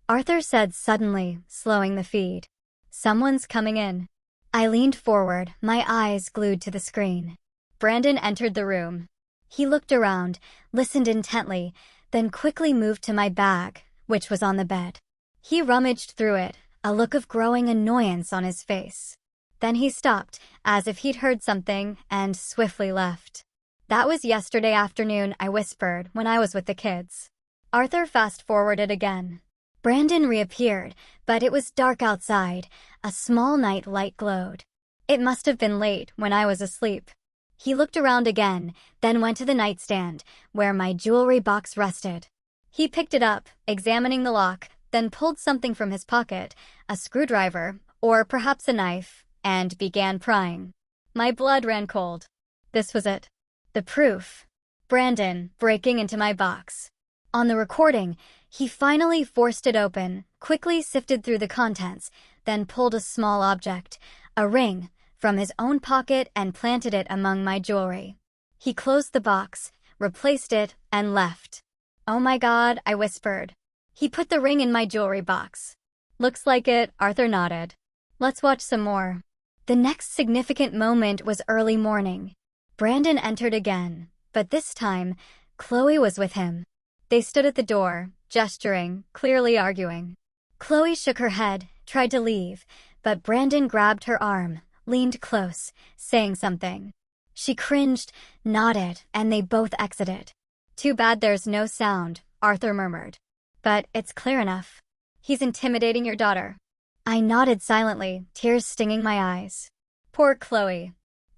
Arthur said suddenly, slowing the feed. "Someone's coming in." I leaned forward, my eyes glued to the screen. Brandon entered the room. He looked around, listened intently, then quickly moved to my bag, which was on the bed. He rummaged through it, a look of growing annoyance on his face. Then he stopped, as if he'd heard something, and swiftly left. "That was yesterday afternoon," I whispered, when I was with the kids. Arthur fast-forwarded again. Brandon reappeared, but it was dark outside. A small night light glowed. It must have been late, when I was asleep. He looked around again, then went to the nightstand, where my jewelry box rested. He picked it up, examining the lock, then pulled something from his pocket, a screwdriver, or perhaps a knife, and began prying. My blood ran cold. This was it. The proof. Brandon, breaking into my box. On the recording, he finally forced it open, quickly sifted through the contents, then pulled a small object, a ring, from his own pocket and planted it among my jewelry. He closed the box, replaced it, and left. "Oh my God," I whispered. He put the ring in my jewelry box. "Looks like it," Arthur nodded. "Let's watch some more." The next significant moment was early morning. Brandon entered again, but this time, Chloe was with him. They stood at the door, gesturing, clearly arguing. Chloe shook her head, tried to leave, but Brandon grabbed her arm, leaned close, saying something. She cringed, nodded, and they both exited. "Too bad there's no sound," Arthur murmured. "But it's clear enough. He's intimidating your daughter." I nodded silently, tears stinging my eyes. Poor Chloe.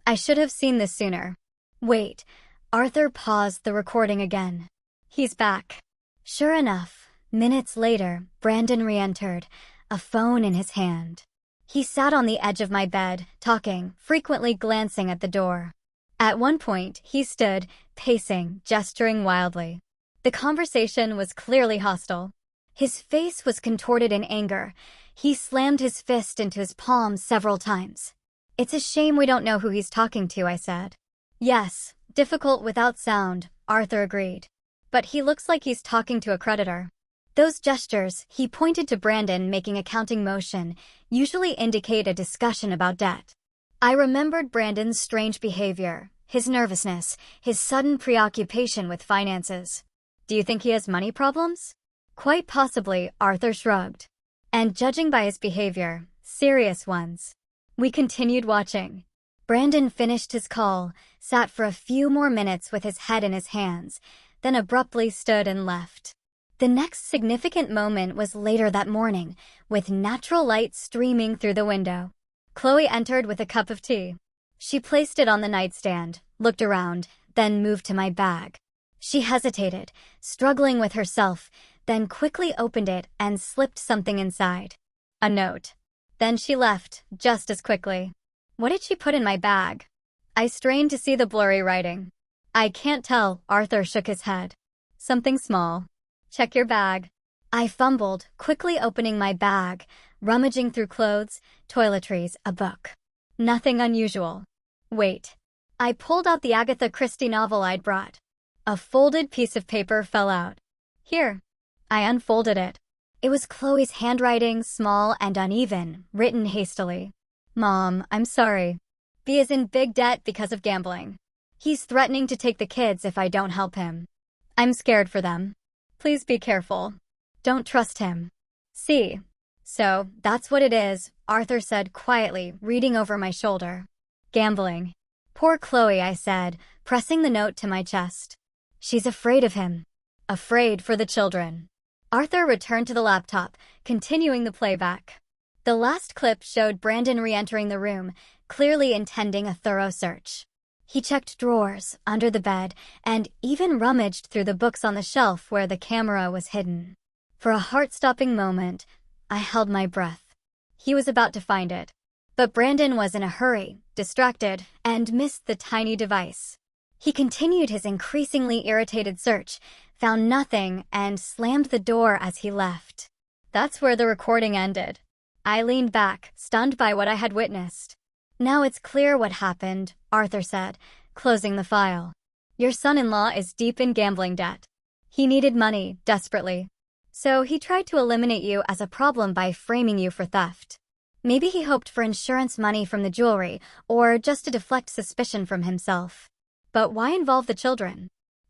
I should have seen this sooner. Wait. Arthur paused the recording again. He's back. Sure enough, minutes later, Brandon re-entered, a phone in his hand. He sat on the edge of my bed, talking, frequently glancing at the door. At one point, he stood, pacing, gesturing wildly. The conversation was clearly hostile. His face was contorted in anger. He slammed his fist into his palm several times. "It's a shame we don't know who he's talking to," I said. "Yes, difficult without sound," Arthur agreed. "But he looks like he's talking to a creditor." Those gestures, he pointed to Brandon making a counting motion, usually indicate a discussion about debt. I remembered Brandon's strange behavior, his nervousness, his sudden preoccupation with finances. "Do you think he has money problems?" "Quite possibly," Arthur shrugged. "And judging by his behavior, serious ones." We continued watching. Brandon finished his call, sat for a few more minutes with his head in his hands, then abruptly stood and left. The next significant moment was later that morning, with natural light streaming through the window. Chloe entered with a cup of tea. She placed it on the nightstand, looked around, then moved to my bag. She hesitated, struggling with herself, then quickly opened it and slipped something inside. A note. Then she left, just as quickly. What did she put in my bag? I strained to see the blurry writing. "I can't tell," Arthur shook his head. "Something small. Check your bag." I fumbled, quickly opening my bag, rummaging through clothes, toiletries, a book. Nothing unusual. Wait. I pulled out the Agatha Christie novel I'd brought. A folded piece of paper fell out. "Here." I unfolded it. It was Chloe's handwriting, small and uneven, written hastily. "Mom, I'm sorry. B is in big debt because of gambling. He's threatening to take the kids if I don't help him. I'm scared for them. Please be careful. Don't trust him. C." "So, that's what it is," Arthur said quietly, reading over my shoulder. "Gambling." "Poor Chloe," I said, pressing the note to my chest. "She's afraid of him. Afraid for the children." Arthur returned to the laptop, continuing the playback. The last clip showed Brandon re-entering the room, clearly intending a thorough search. He checked drawers, under the bed, and even rummaged through the books on the shelf where the camera was hidden. For a heart-stopping moment, I held my breath. He was about to find it. But Brandon was in a hurry, distracted, and missed the tiny device. He continued his increasingly irritated search, found nothing, and slammed the door as he left. That's where the recording ended. I leaned back, stunned by what I had witnessed. "Now it's clear what happened," Arthur said, closing the file. "Your son-in-law is deep in gambling debt. He needed money, desperately. So he tried to eliminate you as a problem by framing you for theft. Maybe he hoped for insurance money from the jewelry, or just to deflect suspicion from himself. But why involve the children?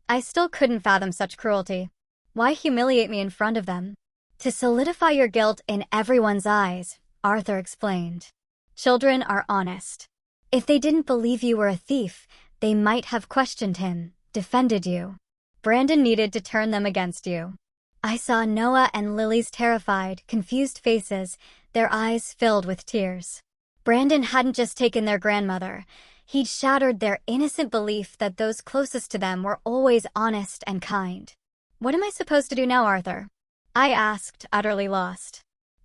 I still couldn't fathom such cruelty. Why humiliate me in front of them?" "To solidify your guilt in everyone's eyes," Arthur explained. "Children are honest. If they didn't believe you were a thief, they might have questioned him, defended you. Brandon needed to turn them against you." I saw Noah and Lily's terrified, confused faces, their eyes filled with tears. Brandon hadn't just taken their grandmother. He'd shattered their innocent belief that those closest to them were always honest and kind. "What am I supposed to do now, Arthur?" I asked, utterly lost.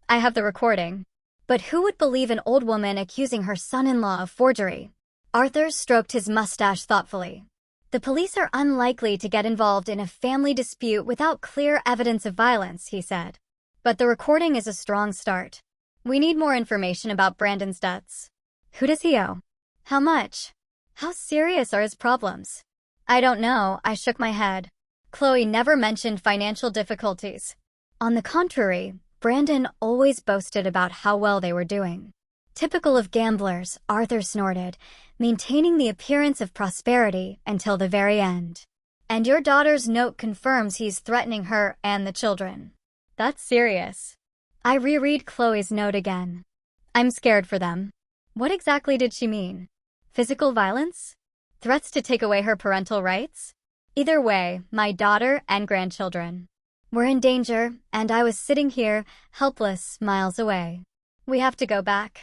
"I have the recording. But who would believe an old woman accusing her son-in-law of forgery?" Arthur stroked his mustache thoughtfully. "The police are unlikely to get involved in a family dispute without clear evidence of violence," he said. "But the recording is a strong start. We need more information about Brandon's debts. Who does he owe? How much? How serious are his problems?" "I don't know," I shook my head. "Chloe never mentioned financial difficulties. On the contrary, Brandon always boasted about how well they were doing." "Typical of gamblers," Arthur snorted, maintaining the appearance of prosperity until the very end. "And your daughter's note confirms he's threatening her and the children. That's serious." I reread Chloe's note again. I'm scared for them. What exactly did she mean? Physical violence? Threats to take away her parental rights? Either way, my daughter and grandchildren were in danger, and I was sitting here, helpless, miles away. We have to go back,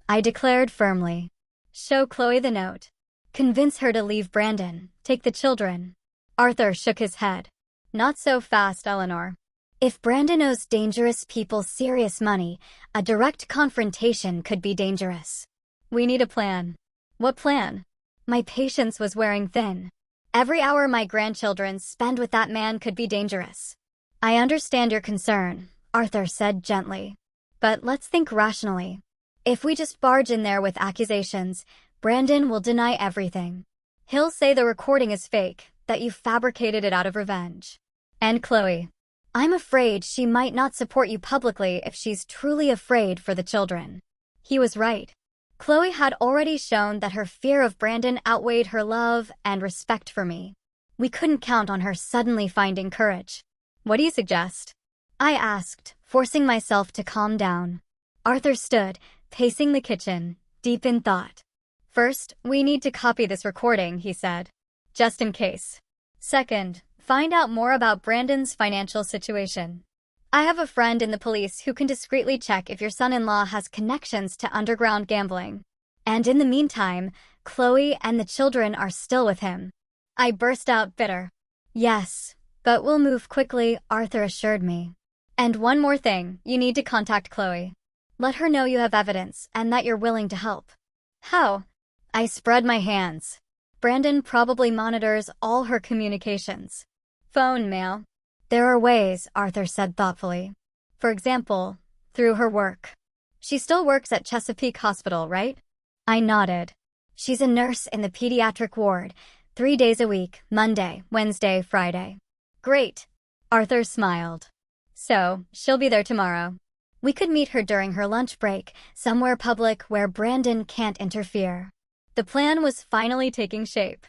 I declared firmly. Show Chloe the note. Convince her to leave Brandon, take the children. Arthur shook his head. Not so fast, Eleanor. If Brandon owes dangerous people serious money, a direct confrontation could be dangerous. We need a plan. What plan? My patience was wearing thin. Every hour my grandchildren spend with that man could be dangerous. I understand your concern, Arthur said gently. But let's think rationally. If we just barge in there with accusations, Brandon will deny everything. He'll say the recording is fake, that you fabricated it out of revenge. And Chloe, I'm afraid she might not support you publicly if she's truly afraid for the children. He was right. Chloe had already shown that her fear of Brandon outweighed her love and respect for me. We couldn't count on her suddenly finding courage. What do you suggest? I asked, forcing myself to calm down. Arthur stood, pacing the kitchen, deep in thought. First, we need to copy this recording, he said. Just in case. Second, find out more about Brandon's financial situation. I have a friend in the police who can discreetly check if your son-in-law has connections to underground gambling. And in the meantime, Chloe and the children are still with him. I burst out bitter. Yes, but we'll move quickly, Arthur assured me. And one more thing, you need to contact Chloe. Let her know you have evidence and that you're willing to help. How? I spread my hands. Brandon probably monitors all her communications. Phone, mail. There are ways, Arthur said thoughtfully. For example, through her work. She still works at Chesapeake Hospital, right? I nodded. She's a nurse in the pediatric ward, 3 days a week, Monday, Wednesday, Friday. Great. Arthur smiled. So, she'll be there tomorrow. We could meet her during her lunch break, somewhere public where Brandon can't interfere. The plan was finally taking shape.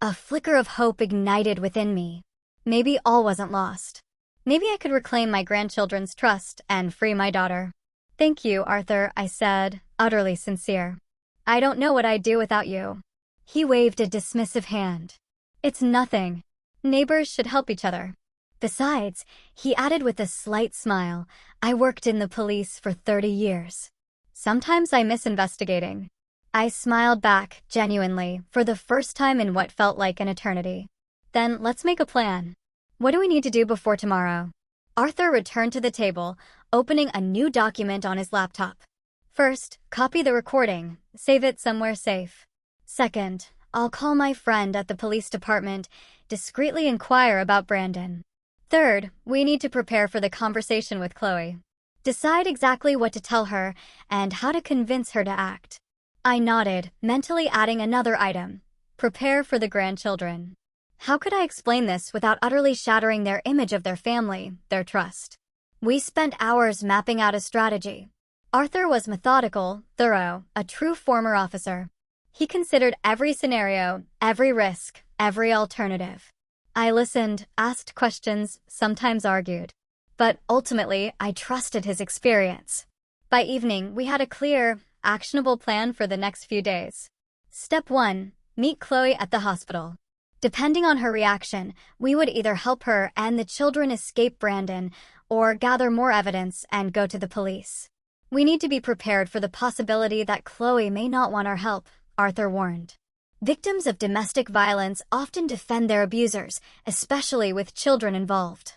A flicker of hope ignited within me. Maybe all wasn't lost. Maybe I could reclaim my grandchildren's trust and free my daughter. Thank you, Arthur, I said, utterly sincere. I don't know what I'd do without you. He waved a dismissive hand. It's nothing. Neighbors should help each other. Besides, he added with a slight smile, I worked in the police for 30 years. Sometimes I miss investigating. I smiled back, genuinely, for the first time in what felt like an eternity. Then let's make a plan. What do we need to do before tomorrow? Arthur returned to the table, opening a new document on his laptop. First, copy the recording, save it somewhere safe. Second, I'll call my friend at the police department, discreetly inquire about Brandon. Third, we need to prepare for the conversation with Chloe. Decide exactly what to tell her and how to convince her to act. I nodded, mentally adding another item. Prepare for the grandchildren. How could I explain this without utterly shattering their image of their family, their trust? We spent hours mapping out a strategy. Arthur was methodical, thorough, a true former officer. He considered every scenario, every risk, every alternative. I listened, asked questions, sometimes argued. But ultimately, I trusted his experience. By evening, we had a clear, actionable plan for the next few days. Step 1. Meet Chloe at the hospital. Depending on her reaction, we would either help her and the children escape Brandon, or gather more evidence and go to the police. We need to be prepared for the possibility that Chloe may not want our help, Arthur warned. Victims of domestic violence often defend their abusers, especially with children involved.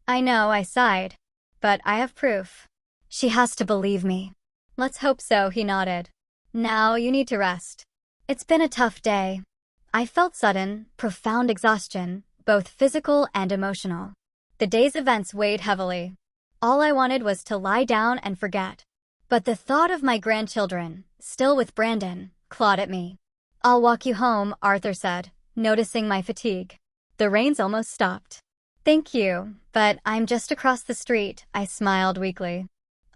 I know, I sighed. But I have proof. She has to believe me. Let's hope so, he nodded. Now you need to rest. It's been a tough day. I felt sudden, profound exhaustion, both physical and emotional. The day's events weighed heavily. All I wanted was to lie down and forget. But the thought of my grandchildren, still with Brandon, clawed at me. I'll walk you home, Arthur said, noticing my fatigue. The rain's almost stopped. Thank you, but I'm just across the street, I smiled weakly.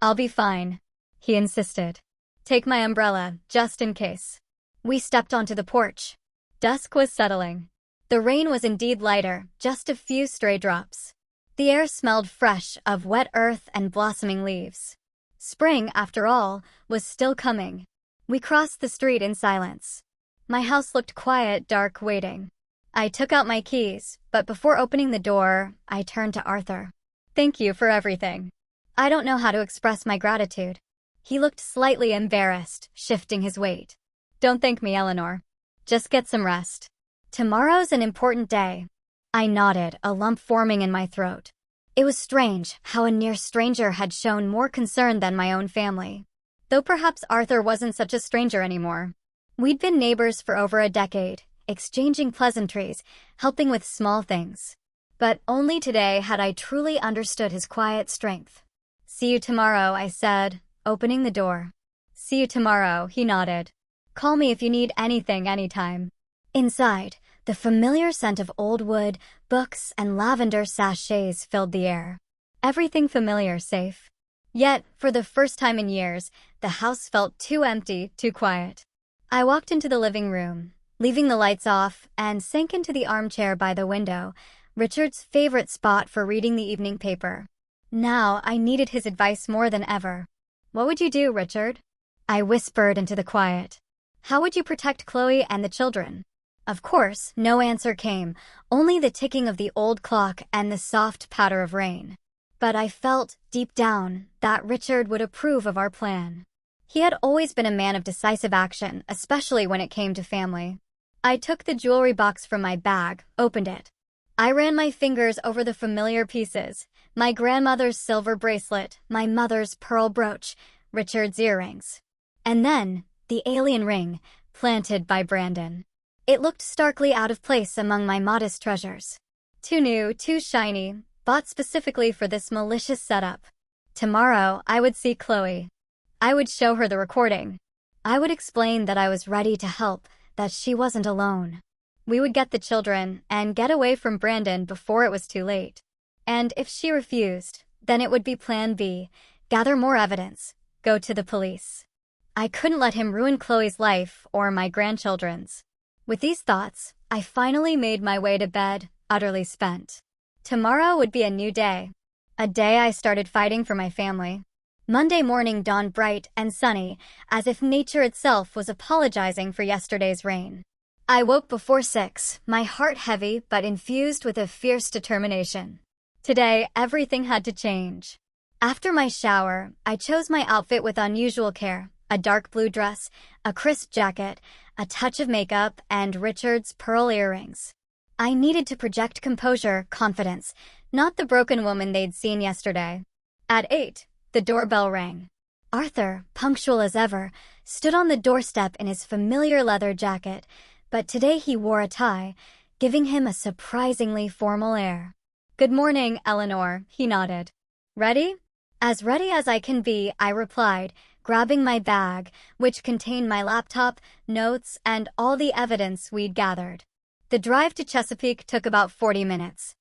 I'll be fine, he insisted. Take my umbrella, just in case. We stepped onto the porch. Dusk was settling. The rain was indeed lighter, just a few stray drops. The air smelled fresh of wet earth and blossoming leaves. Spring, after all, was still coming. We crossed the street in silence. My house looked quiet, dark, waiting. I took out my keys, but before opening the door, I turned to Arthur. "Thank you for everything. I don't know how to express my gratitude." He looked slightly embarrassed, shifting his weight. "Don't thank me, Eleanor. Just get some rest. Tomorrow's an important day." I nodded, a lump forming in my throat. It was strange how a near stranger had shown more concern than my own family. Though perhaps Arthur wasn't such a stranger anymore. We'd been neighbors for over a decade, exchanging pleasantries, helping with small things. But only today had I truly understood his quiet strength. "See you tomorrow," I said, opening the door. "See you tomorrow," he nodded. "Call me if you need anything anytime." Inside, the familiar scent of old wood, books, and lavender sachets filled the air. Everything familiar, safe. Yet, for the first time in years, the house felt too empty, too quiet. I walked into the living room, leaving the lights off, and sank into the armchair by the window, Richard's favorite spot for reading the evening paper. Now I needed his advice more than ever. "What would you do, Richard?" I whispered into the quiet. "How would you protect Chloe and the children?" Of course, no answer came, only the ticking of the old clock and the soft patter of rain. But I felt, deep down, that Richard would approve of our plan. He had always been a man of decisive action, especially when it came to family. I took the jewelry box from my bag, opened it. I ran my fingers over the familiar pieces: my grandmother's silver bracelet, my mother's pearl brooch, Richard's earrings. And then, the alien ring, planted by Brandon. It looked starkly out of place among my modest treasures. Too new, too shiny, bought specifically for this malicious setup. Tomorrow, I would see Chloe. I would show her the recording. I would explain that I was ready to help, that she wasn't alone. We would get the children and get away from Brandon before it was too late. And if she refused, then it would be Plan B: gather more evidence, go to the police. I couldn't let him ruin Chloe's life or my grandchildren's. With these thoughts, I finally made my way to bed, utterly spent. Tomorrow would be a new day. A day I started fighting for my family. Monday morning dawned bright and sunny, as if nature itself was apologizing for yesterday's rain. I woke before 6, my heart heavy but infused with a fierce determination. Today, everything had to change. After my shower, I chose my outfit with unusual care: a dark blue dress, a crisp jacket, a touch of makeup, and Richard's pearl earrings. I needed to project composure, confidence, not the broken woman they'd seen yesterday. At 8, the doorbell rang. Arthur, punctual as ever, stood on the doorstep in his familiar leather jacket, but today he wore a tie, giving him a surprisingly formal air. "Good morning, Eleanor," he nodded. "Ready?" "As ready as I can be," I replied, grabbing my bag, which contained my laptop, notes, and all the evidence we'd gathered. The drive to Chesapeake took about 40 minutes.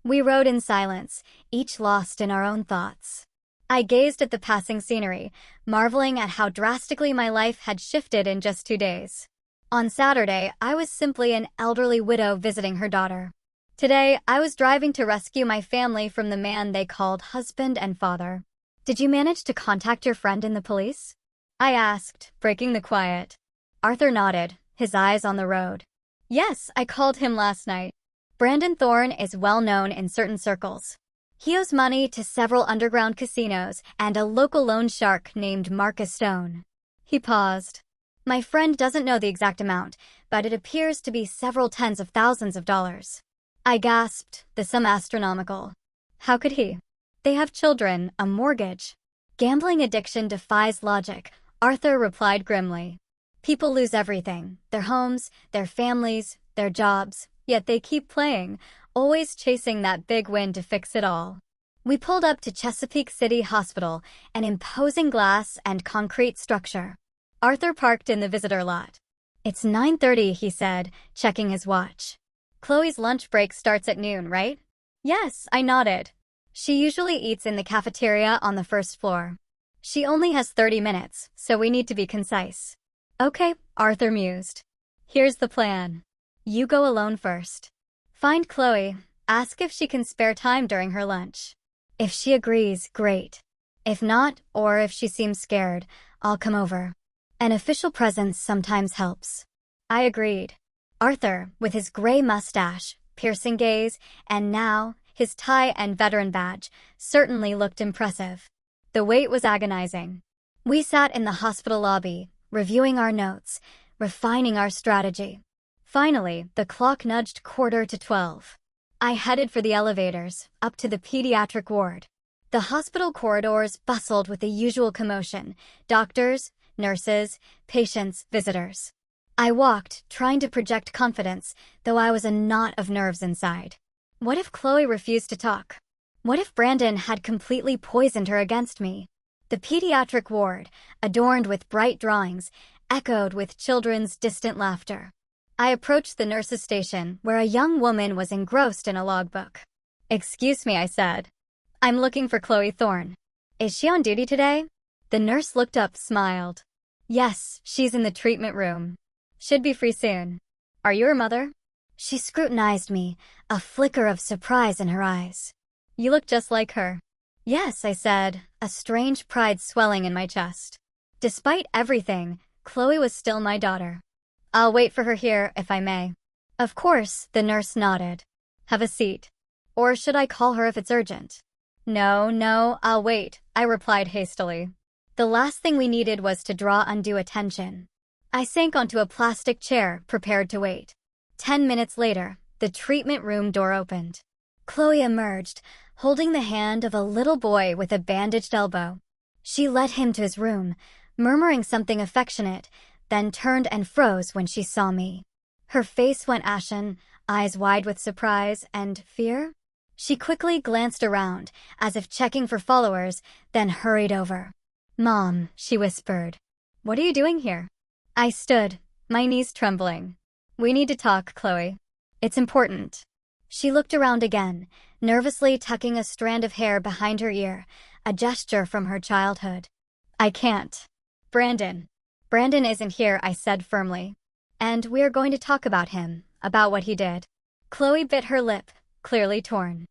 We rode in silence, each lost in our own thoughts. I gazed at the passing scenery, marveling at how drastically my life had shifted in just 2 days. On Saturday, I was simply an elderly widow visiting her daughter. Today, I was driving to rescue my family from the man they called husband and father. "Did you manage to contact your friend in the police?" I asked, breaking the quiet. Arthur nodded, his eyes on the road. "Yes, I called him last night. Brandon Thorne is well known in certain circles. He owes money to several underground casinos and a local loan shark named Marcus Stone." He paused. "My friend doesn't know the exact amount, but it appears to be several tens of thousands of dollars." I gasped, the sum astronomical. How could he? They have children, a mortgage. "Gambling addiction defies logic," Arthur replied grimly. "People lose everything: their homes, their families, their jobs, yet they keep playing, always chasing that big win to fix it all." We pulled up to Chesapeake City Hospital, an imposing glass and concrete structure. Arthur parked in the visitor lot. "It's 9:30, he said, checking his watch. "Chloe's lunch break starts at noon, right?" "Yes," I nodded. "She usually eats in the cafeteria on the first floor. She only has 30 minutes, so we need to be concise." "Okay," Arthur mused. "Here's the plan. You go alone first. Find Chloe. Ask if she can spare time during her lunch. If she agrees, great. If not, or if she seems scared, I'll come over. An official presence sometimes helps. I agreed. Arthur, with his gray mustache, piercing gaze, and now his tie and veteran badge, certainly looked impressive. The wait was agonizing. We sat in the hospital lobby, reviewing our notes, refining our strategy. Finally, the clock nudged 11:45. I headed for the elevators, up to the pediatric ward. The hospital corridors bustled with the usual commotion: doctors, nurses, patients, visitors. I walked, trying to project confidence, though I was a knot of nerves inside. What if Chloe refused to talk? What if Brandon had completely poisoned her against me? The pediatric ward, adorned with bright drawings, echoed with children's distant laughter. I approached the nurse's station, where a young woman was engrossed in a logbook. "Excuse me," I said. "I'm looking for Chloe Thorne. Is she on duty today?" The nurse looked up, smiled. "Yes, she's in the treatment room. Should be free soon. Are you her mother?" She scrutinized me, a flicker of surprise in her eyes. "You look just like her." "Yes," I said, a strange pride swelling in my chest. Despite everything, Chloe was still my daughter. "I'll wait for her here, if I may." "Of course," the nurse nodded. "Have a seat. Or should I call her if it's urgent?" No, I'll wait," I replied hastily. The last thing we needed was to draw undue attention. I sank onto a plastic chair, prepared to wait. 10 minutes later, the treatment room door opened. Chloe emerged, holding the hand of a little boy with a bandaged elbow. She led him to his room, murmuring something affectionate, then turned and froze when she saw me. Her face went ashen, eyes wide with surprise and fear. She quickly glanced around, as if checking for followers, then hurried over. "Mom," she whispered. "What are you doing here?" I stood, my knees trembling. "We need to talk, Chloe. It's important." She looked around again, nervously tucking a strand of hair behind her ear, a gesture from her childhood. "I can't. Brandon isn't here," I said firmly. "And we are going to talk about him, about what he did." Chloe bit her lip, clearly torn.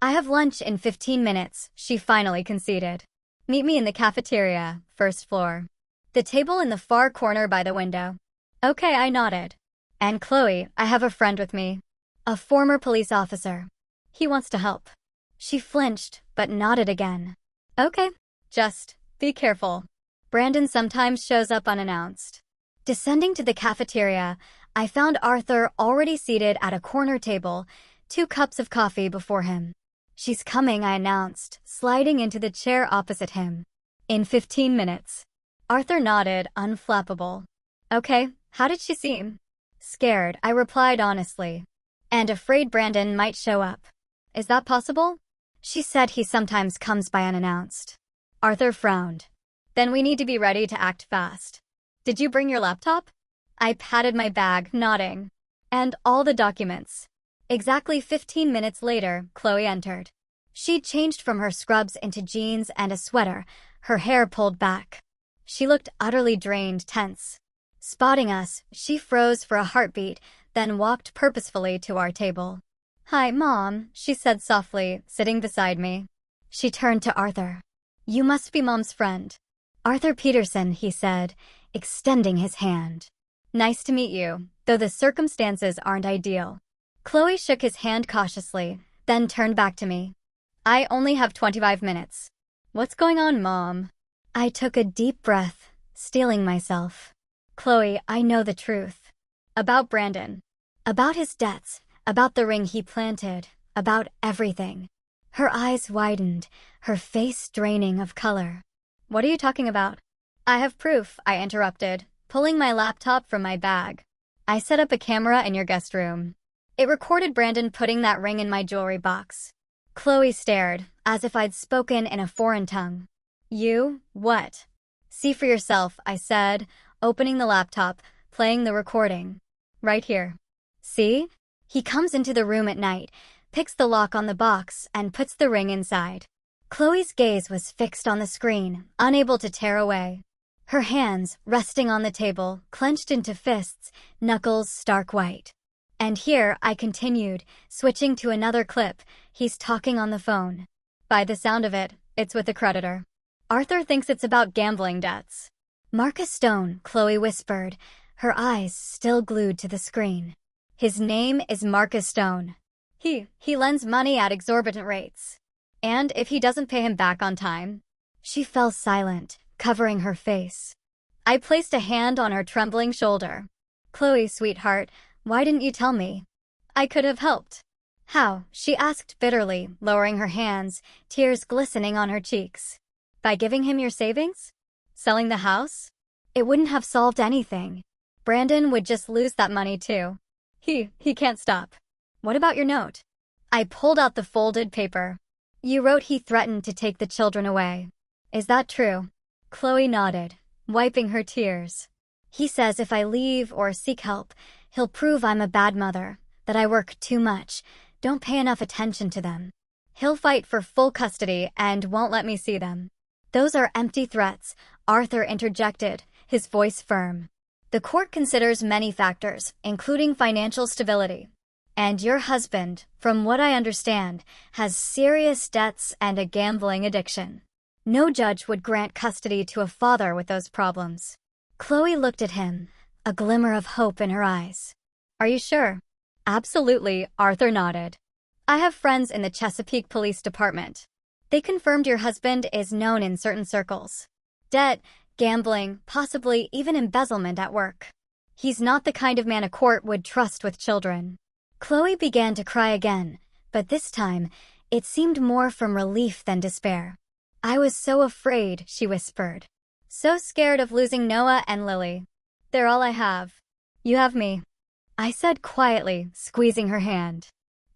"I have lunch in 15 minutes, she finally conceded. "Meet me in the cafeteria, first floor. The table in the far corner by the window." "Okay," I nodded. "And Chloe, I have a friend with me. A former police officer. He wants to help." She flinched, but nodded again. "Okay. Just be careful. Brandon sometimes shows up unannounced." Descending to the cafeteria, I found Arthur already seated at a corner table, 2 cups of coffee before him. "She's coming," I announced, sliding into the chair opposite him. "In 15 minutes. Arthur nodded, unflappable. "Okay, how did she seem?" "Scared," I replied honestly. "And afraid Brandon might show up." "Is that possible?" "She said he sometimes comes by unannounced." Arthur frowned. "Then we need to be ready to act fast. Did you bring your laptop?" I patted my bag, nodding. "And all the documents." Exactly 15 minutes later, Chloe entered. She'd changed from her scrubs into jeans and a sweater, her hair pulled back. She looked utterly drained, tense. Spotting us, she froze for a heartbeat, then walked purposefully to our table. "Hi, Mom," she said softly, sitting beside me. She turned to Arthur. "You must be Mom's friend." "Arthur Peterson," he said, extending his hand. "Nice to meet you, though the circumstances aren't ideal." Chloe shook his hand cautiously, then turned back to me. "I only have 25 minutes. What's going on, Mom?" I took a deep breath, steeling myself. "Chloe, I know the truth. About Brandon. About his debts, about the ring he planted, about everything." Her eyes widened, her face draining of color. "What are you talking about?" "I have proof," I interrupted, pulling my laptop from my bag. "I set up a camera in your guest room. It recorded Brandon putting that ring in my jewelry box." Chloe stared, as if I'd spoken in a foreign tongue. "You? What?" "See for yourself," I said, opening the laptop, playing the recording. "Right here. See? He comes into the room at night, picks the lock on the box, and puts the ring inside." Chloe's gaze was fixed on the screen, unable to tear away. Her hands, resting on the table, clenched into fists, knuckles stark white. And here I continued, switching to another clip. He's talking on the phone. By the sound of it, it's with a creditor. Arthur thinks it's about gambling debts. Marcus Stone, Chloe whispered, her eyes still glued to the screen. His name is Marcus Stone. He lends money at exorbitant rates. And if he doesn't pay him back on time... She fell silent, covering her face. I placed a hand on her trembling shoulder. Chloe, sweetheart, why didn't you tell me? I could have helped. How? She asked bitterly, lowering her hands, tears glistening on her cheeks. By giving him your savings? Selling the house? It wouldn't have solved anything. Brandon would just lose that money too. He can't stop. What about your note? I pulled out the folded paper. You wrote he threatened to take the children away. Is that true? Chloe nodded, wiping her tears. He says if I leave or seek help, he'll prove I'm a bad mother, that I work too much, don't pay enough attention to them. He'll fight for full custody and won't let me see them. Those are empty threats, Arthur interjected, his voice firm. The court considers many factors, including financial stability. And your husband, from what I understand, has serious debts and a gambling addiction. No judge would grant custody to a father with those problems. Chloe looked at him, a glimmer of hope in her eyes. Are you sure? Absolutely, Arthur nodded. I have friends in the Chesapeake Police Department. They confirmed your husband is known in certain circles. Debt, gambling, possibly even embezzlement at work. He's not the kind of man a court would trust with children. Chloe began to cry again, but this time, it seemed more from relief than despair. I was so afraid, she whispered. So scared of losing Noah and Lily. They're all I have. You have me, I said quietly, squeezing her hand.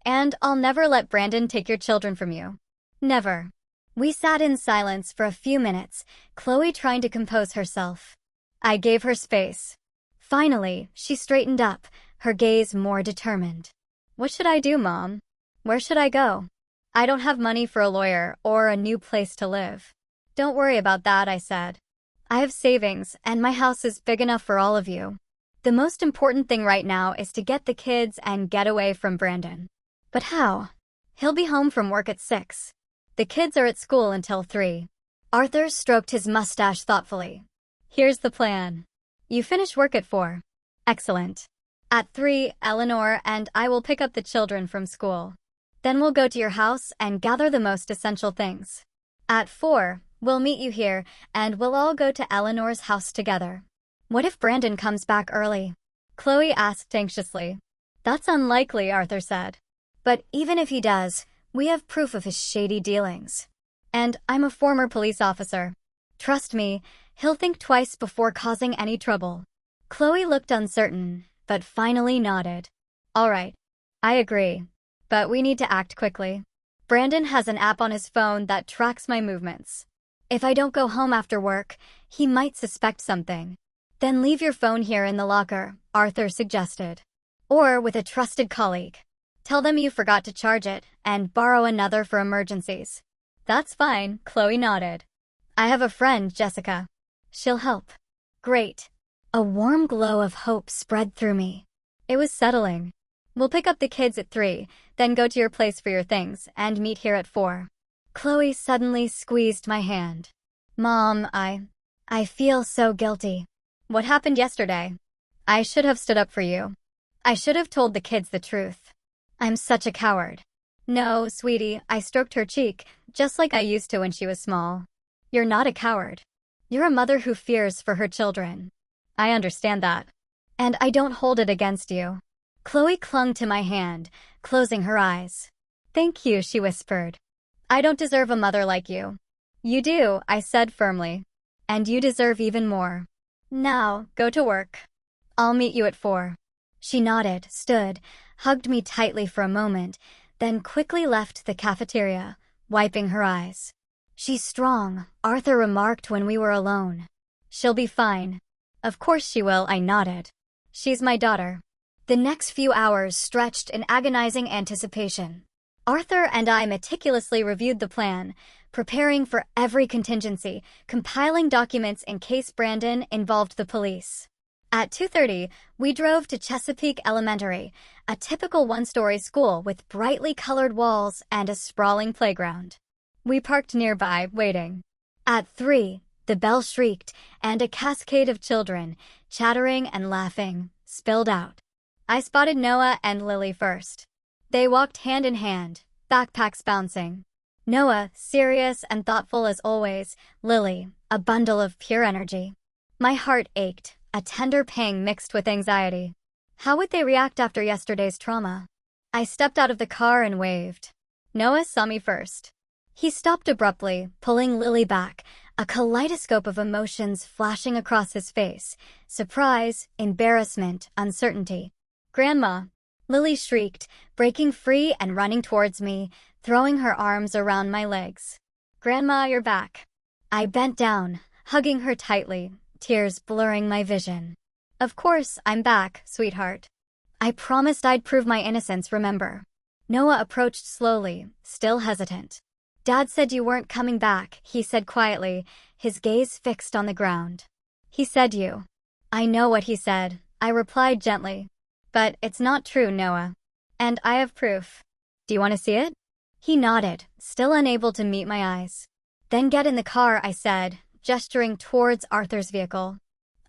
And I'll never let Brandon take your children from you. Never. We sat in silence for a few minutes, Chloe trying to compose herself. I gave her space. Finally, she straightened up, her gaze more determined. What should I do, Mom? Where should I go? I don't have money for a lawyer or a new place to live. Don't worry about that, I said. I have savings, and my house is big enough for all of you. The most important thing right now is to get the kids and get away from Brandon. But how? He'll be home from work at 6. The kids are at school until 3. Arthur stroked his mustache thoughtfully. Here's the plan. You finish work at 4. Excellent. At 3, Eleanor and I will pick up the children from school. Then we'll go to your house and gather the most essential things. At 4, we'll meet you here and we'll all go to Eleanor's house together. What if Brandon comes back early? Chloe asked anxiously. That's unlikely, Arthur said. But even if he does, we have proof of his shady dealings. And I'm a former police officer. Trust me, he'll think twice before causing any trouble. Chloe looked uncertain, but finally nodded. All right, I agree. But we need to act quickly. Brandon has an app on his phone that tracks my movements. If I don't go home after work, he might suspect something. Then leave your phone here in the locker, Arthur suggested. Or with a trusted colleague. Tell them you forgot to charge it, and borrow another for emergencies. That's fine, Chloe nodded. I have a friend, Jessica. She'll help. Great. A warm glow of hope spread through me. It was settling. We'll pick up the kids at 3, then go to your place for your things, and meet here at 4. Chloe suddenly squeezed my hand. Mom, I feel so guilty. What happened yesterday? I should have stood up for you. I should have told the kids the truth. I'm such a coward. No, sweetie, I stroked her cheek, just like I used to when she was small. You're not a coward. You're a mother who fears for her children. I understand that. And I don't hold it against you. Chloe clung to my hand, closing her eyes. Thank you, she whispered. I don't deserve a mother like you. You do, I said firmly. And you deserve even more. Now, go to work. I'll meet you at 4. She nodded, stood, hugged me tightly for a moment, then quickly left the cafeteria, wiping her eyes. She's strong, Arthur remarked when we were alone. She'll be fine. Of course she will, I nodded. She's my daughter. The next few hours stretched in agonizing anticipation. Arthur and I meticulously reviewed the plan, preparing for every contingency, compiling documents in case Brandon involved the police. At 2:30, we drove to Chesapeake Elementary, A typical one-story school with brightly colored walls and a sprawling playground. We parked nearby, waiting. At 3, the bell shrieked, and a cascade of children, chattering and laughing, spilled out. I spotted Noah and Lily first. They walked hand in hand, backpacks bouncing. Noah, serious and thoughtful as always, Lily, a bundle of pure energy. My heart ached, a tender pang mixed with anxiety. How would they react after yesterday's trauma? I stepped out of the car and waved. Noah saw me first. He stopped abruptly, pulling Lily back, a kaleidoscope of emotions flashing across his face. Surprise, embarrassment, uncertainty. "Grandma!" Lily shrieked, breaking free and running towards me, throwing her arms around my legs. "Grandma, you're back." I bent down, hugging her tightly, tears blurring my vision. "Of course, I'm back, sweetheart. I promised I'd prove my innocence, remember?" Noah approached slowly, still hesitant. "Dad said you weren't coming back," he said quietly, his gaze fixed on the ground. "He said you." "I know what he said," I replied gently. "But it's not true, Noah. And I have proof. Do you want to see it?" He nodded, still unable to meet my eyes. "Then get in the car," I said, gesturing towards Arthur's vehicle.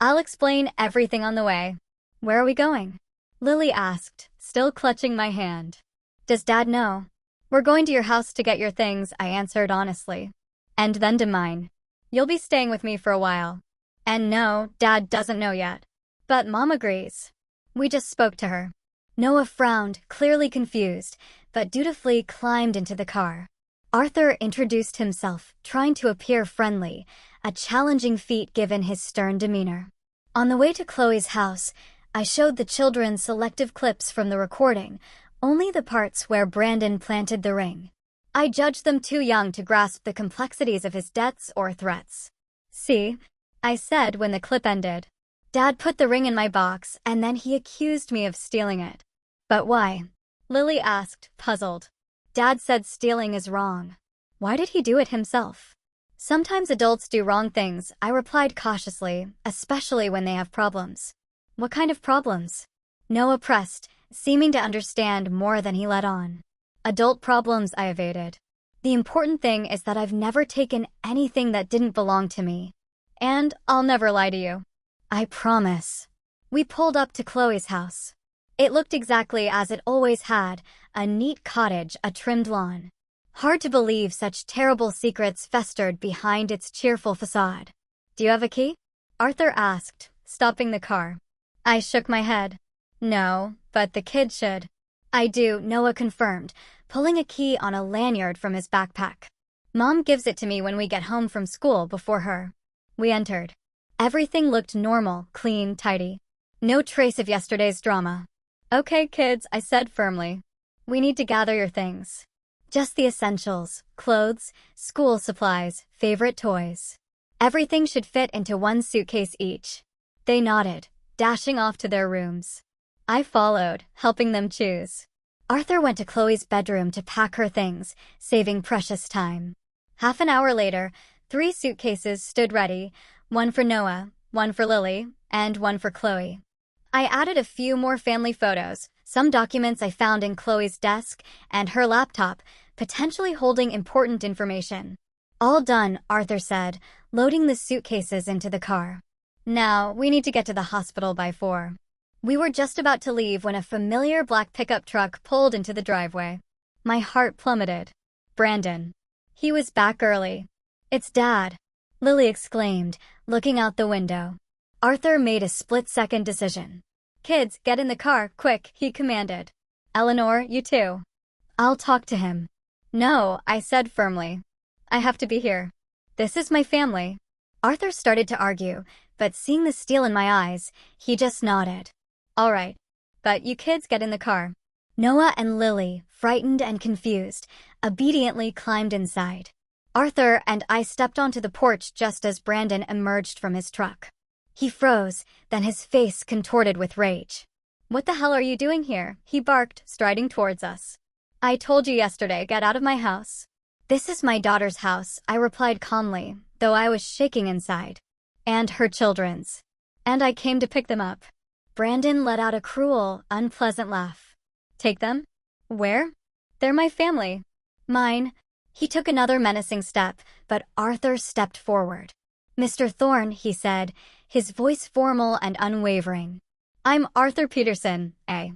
"I'll explain everything on the way." "Where are we going?" Lily asked, still clutching my hand. "Does Dad know?" "We're going to your house to get your things," I answered honestly. "And then to mine. You'll be staying with me for a while." "And no, Dad doesn't know yet. But Mom agrees. We just spoke to her." Noah frowned, clearly confused, but dutifully climbed into the car. Arthur introduced himself, trying to appear friendly, a challenging feat given his stern demeanor. On the way to Chloe's house, I showed the children selective clips from the recording, only the parts where Brandon planted the ring. I judged them too young to grasp the complexities of his debts or threats. "See," I said when the clip ended. "Dad put the ring in my box, and then he accused me of stealing it." "But why?" Lily asked, puzzled. "Dad said stealing is wrong." "Why did he do it himself?" "Sometimes adults do wrong things," I replied cautiously, especially when they have problems. "What kind of problems?" Noah pressed, seeming to understand more than he let on. "Adult problems," I evaded. "The important thing is that I've never taken anything that didn't belong to me. And I'll never lie to you." "I promise." We pulled up to Chloe's house. It looked exactly as it always had, a neat cottage, a trimmed lawn. Hard to believe such terrible secrets festered behind its cheerful facade. "Do you have a key?" Arthur asked, stopping the car. I shook my head. "No, but the kid should." "I do," Noah confirmed, pulling a key on a lanyard from his backpack. "Mom gives it to me when we get home from school before her." We entered. Everything looked normal, clean, tidy. No trace of yesterday's drama. "Okay, kids," I said firmly. "We need to gather your things. Just the essentials, clothes, school supplies, favorite toys. Everything should fit into one suitcase each." They nodded, dashing off to their rooms. I followed, helping them choose. Arthur went to Chloe's bedroom to pack her things, saving precious time. Half an hour later, 3 suitcases stood ready, one for Noah, one for Lily, and one for Chloe. I added a few more family photos, some documents I found in Chloe's desk, and her laptop, potentially holding important information. "All done," Arthur said, loading the suitcases into the car. "Now, we need to get to the hospital by 4. We were just about to leave when a familiar black pickup truck pulled into the driveway. My heart plummeted. Brandon. He was back early. "It's Dad," Lily exclaimed, looking out the window. Arthur made a split-second decision. "Kids, get in the car, quick," he commanded. "Eleanor, you too." "I'll talk to him." "No," I said firmly. "I have to be here. This is my family." Arthur started to argue, but seeing the steel in my eyes, he just nodded. "All right. But you kids get in the car." Noah and Lily, frightened and confused, obediently climbed inside. Arthur and I stepped onto the porch just as Brandon emerged from his truck. He froze, then his face contorted with rage. "What the hell are you doing here?" he barked, striding towards us. "I told you yesterday, get out of my house." "This is my daughter's house," I replied calmly, though I was shaking inside. "And her children's. And I came to pick them up." Brandon let out a cruel, unpleasant laugh. Take them? Where? They're my family. Mine. He took another menacing step, but Arthur stepped forward. Mr. Thorne, he said, his voice formal and unwavering. I'm Arthur Peterson, a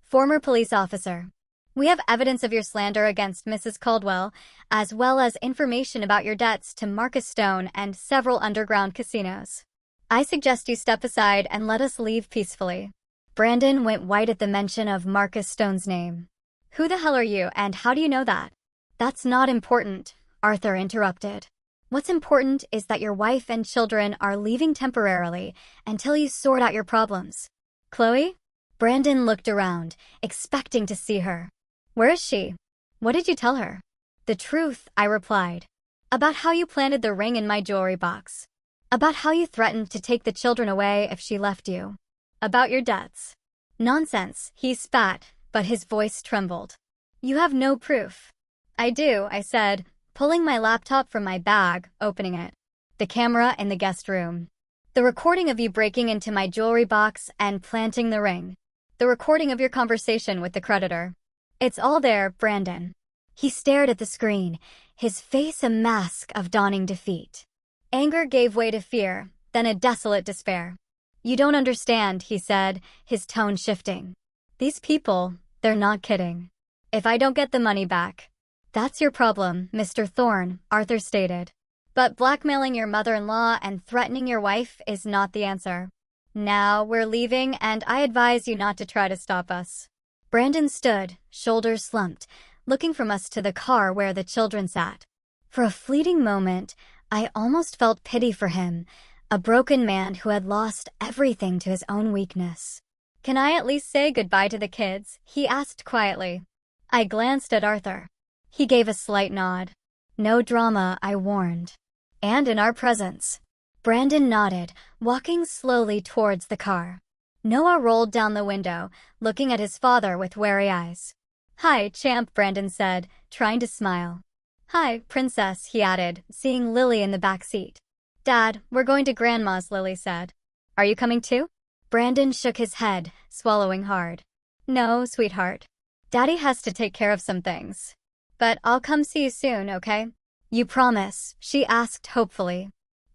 former police officer. We have evidence of your slander against Mrs. Caldwell, as well as information about your debts to Marcus Stone and several underground casinos. I suggest you step aside and let us leave peacefully. Brandon went white at the mention of Marcus Stone's name. Who the hell are you, and how do you know that? That's not important, Arthur interrupted. What's important is that your wife and children are leaving temporarily until you sort out your problems. Chloe? Brandon looked around, expecting to see her. Where is she? What did you tell her? The truth, I replied. About how you planted the ring in my jewelry box. About how you threatened to take the children away if she left you. About your debts. Nonsense, he spat, but his voice trembled. You have no proof. I do, I said, pulling my laptop from my bag, opening it. The camera in the guest room. The recording of you breaking into my jewelry box and planting the ring. The recording of your conversation with the creditor. It's all there, Brandon. He stared at the screen, his face a mask of dawning defeat. Anger gave way to fear, then a desolate despair. You don't understand, he said, his tone shifting. These people, they're not kidding. If I don't get the money back. That's your problem, Mr. Thorne, Arthur stated. But blackmailing your mother-in-law and threatening your wife is not the answer. Now we're leaving, and I advise you not to try to stop us. Brandon stood, shoulders slumped, looking from us to the car where the children sat. For a fleeting moment, I almost felt pity for him, a broken man who had lost everything to his own weakness. Can I at least say goodbye to the kids? He asked quietly. I glanced at Arthur. He gave a slight nod. No drama, I warned. And in our presence. Brandon nodded, walking slowly towards the car. Noah rolled down the window, looking at his father with wary eyes. Hi, champ, Brandon said, trying to smile. Hi, princess, he added, seeing Lily in the back seat. Dad, we're going to Grandma's, Lily said. Are you coming too? Brandon shook his head, swallowing hard. No, sweetheart. Daddy has to take care of some things. But I'll come see you soon, okay? You promise? She asked hopefully.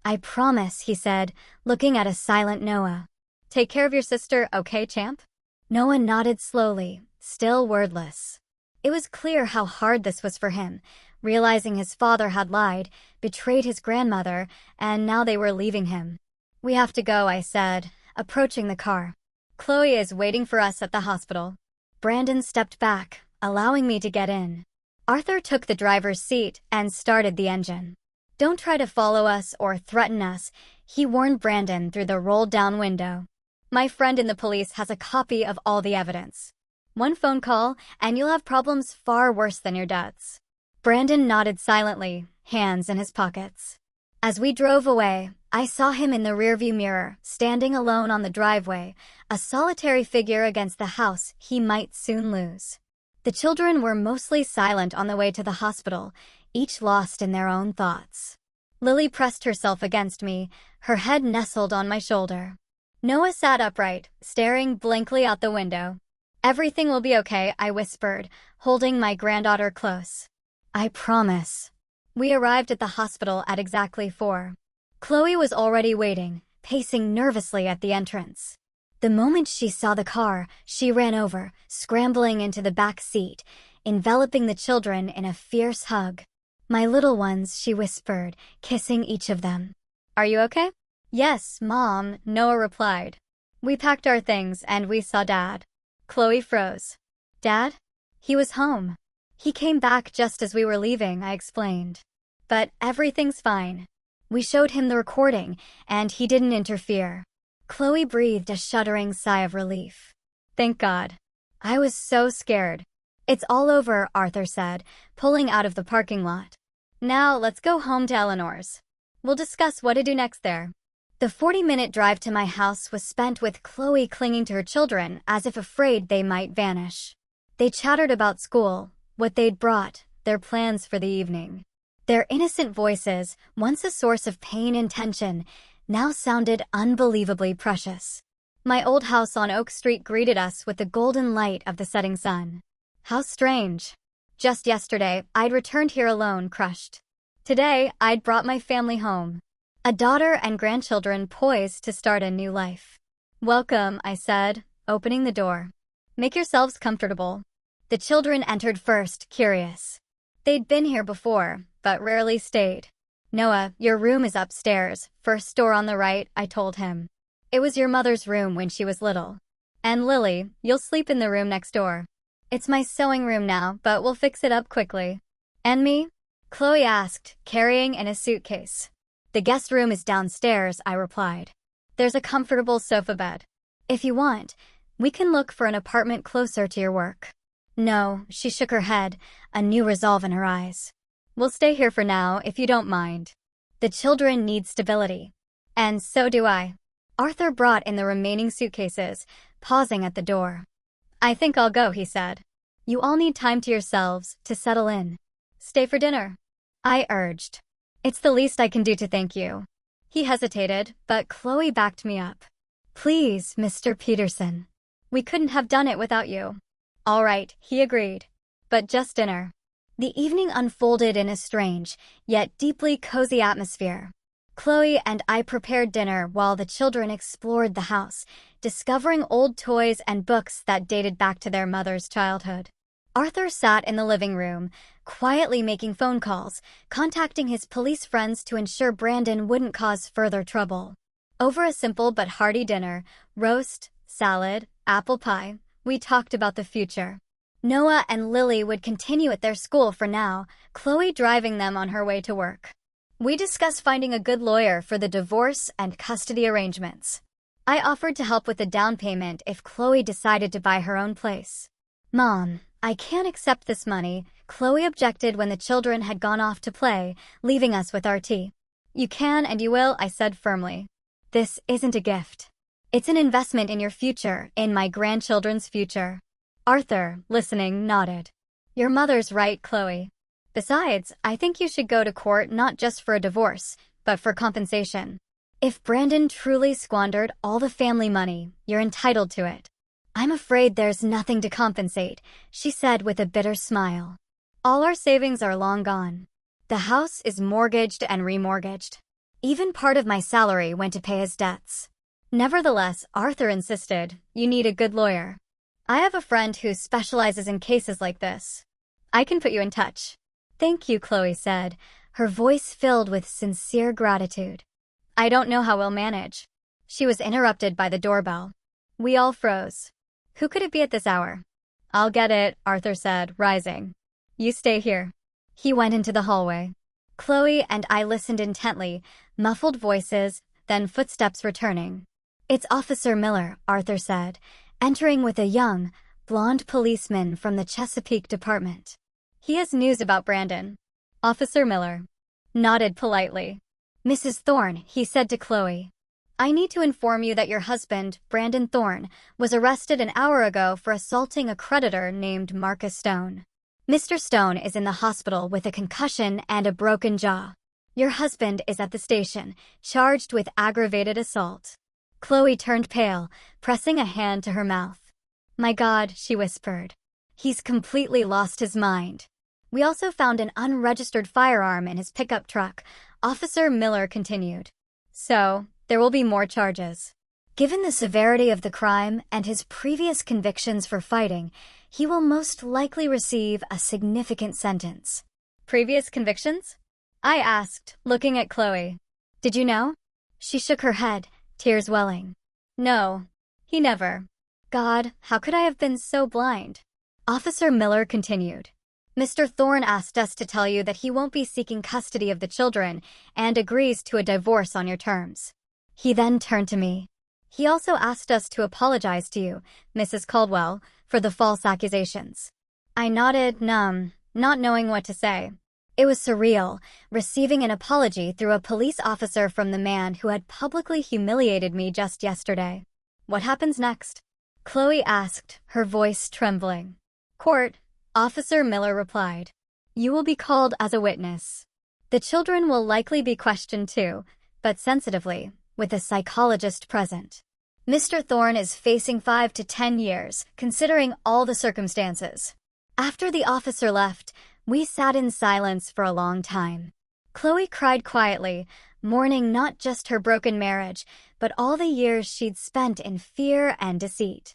I promise, he said, looking at a silent Noah. Take care of your sister, okay, champ? Noah nodded slowly, still wordless. It was clear how hard this was for him, realizing his father had lied, betrayed his grandmother, and now they were leaving him. We have to go, I said, approaching the car. Chloe is waiting for us at the hospital. Brandon stepped back, allowing me to get in. Arthur took the driver's seat and started the engine. Don't try to follow us or threaten us, he warned Brandon through the rolled-down window. My friend in the police has a copy of all the evidence. One phone call, and you'll have problems far worse than your debts. Brandon nodded silently, hands in his pockets. As we drove away, I saw him in the rearview mirror, standing alone on the driveway, a solitary figure against the house he might soon lose. The children were mostly silent on the way to the hospital, each lost in their own thoughts. Lily pressed herself against me, her head nestled on my shoulder. Noah sat upright, staring blankly out the window. Everything will be okay, I whispered, holding my granddaughter close. I promise. We arrived at the hospital at exactly 4. Chloe was already waiting, pacing nervously at the entrance. The moment she saw the car, she ran over, scrambling into the back seat, enveloping the children in a fierce hug. My little ones, she whispered, kissing each of them. Are you okay? Yes, Mom, Noah replied. We packed our things and we saw Dad. Chloe froze. Dad? He was home. He came back just as we were leaving, I explained. But everything's fine. We showed him the recording, and he didn't interfere. Chloe breathed a shuddering sigh of relief. Thank God. I was so scared. It's all over, Arthur said, pulling out of the parking lot. Now let's go home to Eleanor's. We'll discuss what to do next there. The 40-minute drive to my house was spent with Chloe clinging to her children as if afraid they might vanish. They chattered about school, what they'd brought, their plans for the evening. Their innocent voices, once a source of pain and tension, now sounded unbelievably precious. My old house on Oak Street greeted us with the golden light of the setting sun. How strange. Just yesterday, I'd returned here alone, crushed. Today, I'd brought my family home. A daughter and grandchildren poised to start a new life. Welcome, I said, opening the door. Make yourselves comfortable. The children entered first, curious. They'd been here before, but rarely stayed. Noah, your room is upstairs, first door on the right, I told him. It was your mother's room when she was little. And Lily, you'll sleep in the room next door. It's my sewing room now, but we'll fix it up quickly. And me? Chloe asked, carrying in a suitcase. The guest room is downstairs, I replied. There's a comfortable sofa bed. If you want, we can look for an apartment closer to your work. No, she shook her head, a new resolve in her eyes. We'll stay here for now, if you don't mind. The children need stability. And so do I. Arthur brought in the remaining suitcases, pausing at the door. I think I'll go, he said. You all need time to yourselves, to settle in. Stay for dinner. I urged. It's the least I can do to thank you. He hesitated, but Chloe backed me up. Please, Mr. Peterson. We couldn't have done it without you. All right, he agreed. But just dinner. The evening unfolded in a strange, yet deeply cozy atmosphere. Chloe and I prepared dinner while the children explored the house, discovering old toys and books that dated back to their mother's childhood. Arthur sat in the living room, quietly making phone calls, contacting his police friends to ensure Brandon wouldn't cause further trouble. Over a simple but hearty dinner, roast, salad, apple pie, we talked about the future. Noah and Lily would continue at their school for now, Chloe driving them on her way to work. We discussed finding a good lawyer for the divorce and custody arrangements. I offered to help with the down payment if Chloe decided to buy her own place. Mom, I can't accept this money, Chloe objected when the children had gone off to play, leaving us with our tea. You can and you will, I said firmly. This isn't a gift. It's an investment in your future, in my grandchildren's future. Arthur, listening, nodded. Your mother's right, Chloe. Besides, I think you should go to court not just for a divorce, but for compensation. If Brandon truly squandered all the family money, you're entitled to it. I'm afraid there's nothing to compensate, she said with a bitter smile. All our savings are long gone. The house is mortgaged and remortgaged. Even part of my salary went to pay his debts. Nevertheless, Arthur insisted, you need a good lawyer. I have a friend who specializes in cases like this. I can put you in touch. Thank you, Chloe said, her voice filled with sincere gratitude. I don't know how we'll manage. She was interrupted by the doorbell. We all froze. Who could it be at this hour? I'll get it, Arthur said, rising. You stay here. He went into the hallway. Chloe and I listened intently, muffled voices, then footsteps returning. It's Officer Miller, Arthur said, entering with a young, blonde policeman from the Chesapeake Department. He has news about Brandon. Officer Miller nodded politely. Mrs. Thorne, he said to Chloe. I need to inform you that your husband, Brandon Thorne, was arrested an hour ago for assaulting a creditor named Marcus Stone. Mr. Stone is in the hospital with a concussion and a broken jaw. Your husband is at the station, charged with aggravated assault. Chloe turned pale, pressing a hand to her mouth. My God, she whispered. He's completely lost his mind. We also found an unregistered firearm in his pickup truck, Officer Miller continued. So, there will be more charges. Given the severity of the crime and his previous convictions for fighting, he will most likely receive a significant sentence. Previous convictions? I asked, looking at Chloe. Did you know? She shook her head, tears welling. No, he never. God, how could I have been so blind? Officer Miller continued. Mr. Thorne asked us to tell you that he won't be seeking custody of the children and agrees to a divorce on your terms. He then turned to me. He also asked us to apologize to you, Mrs. Caldwell, for the false accusations. I nodded, numb, not knowing what to say. It was surreal, receiving an apology through a police officer from the man who had publicly humiliated me just yesterday. What happens next? Chloe asked, her voice trembling. Court, Officer Miller replied. You will be called as a witness. The children will likely be questioned too, but sensitively, with a psychologist present. Mr. Thorne is facing 5 to 10 years, considering all the circumstances. After the officer left, we sat in silence for a long time. Chloe cried quietly, mourning not just her broken marriage, but all the years she'd spent in fear and deceit.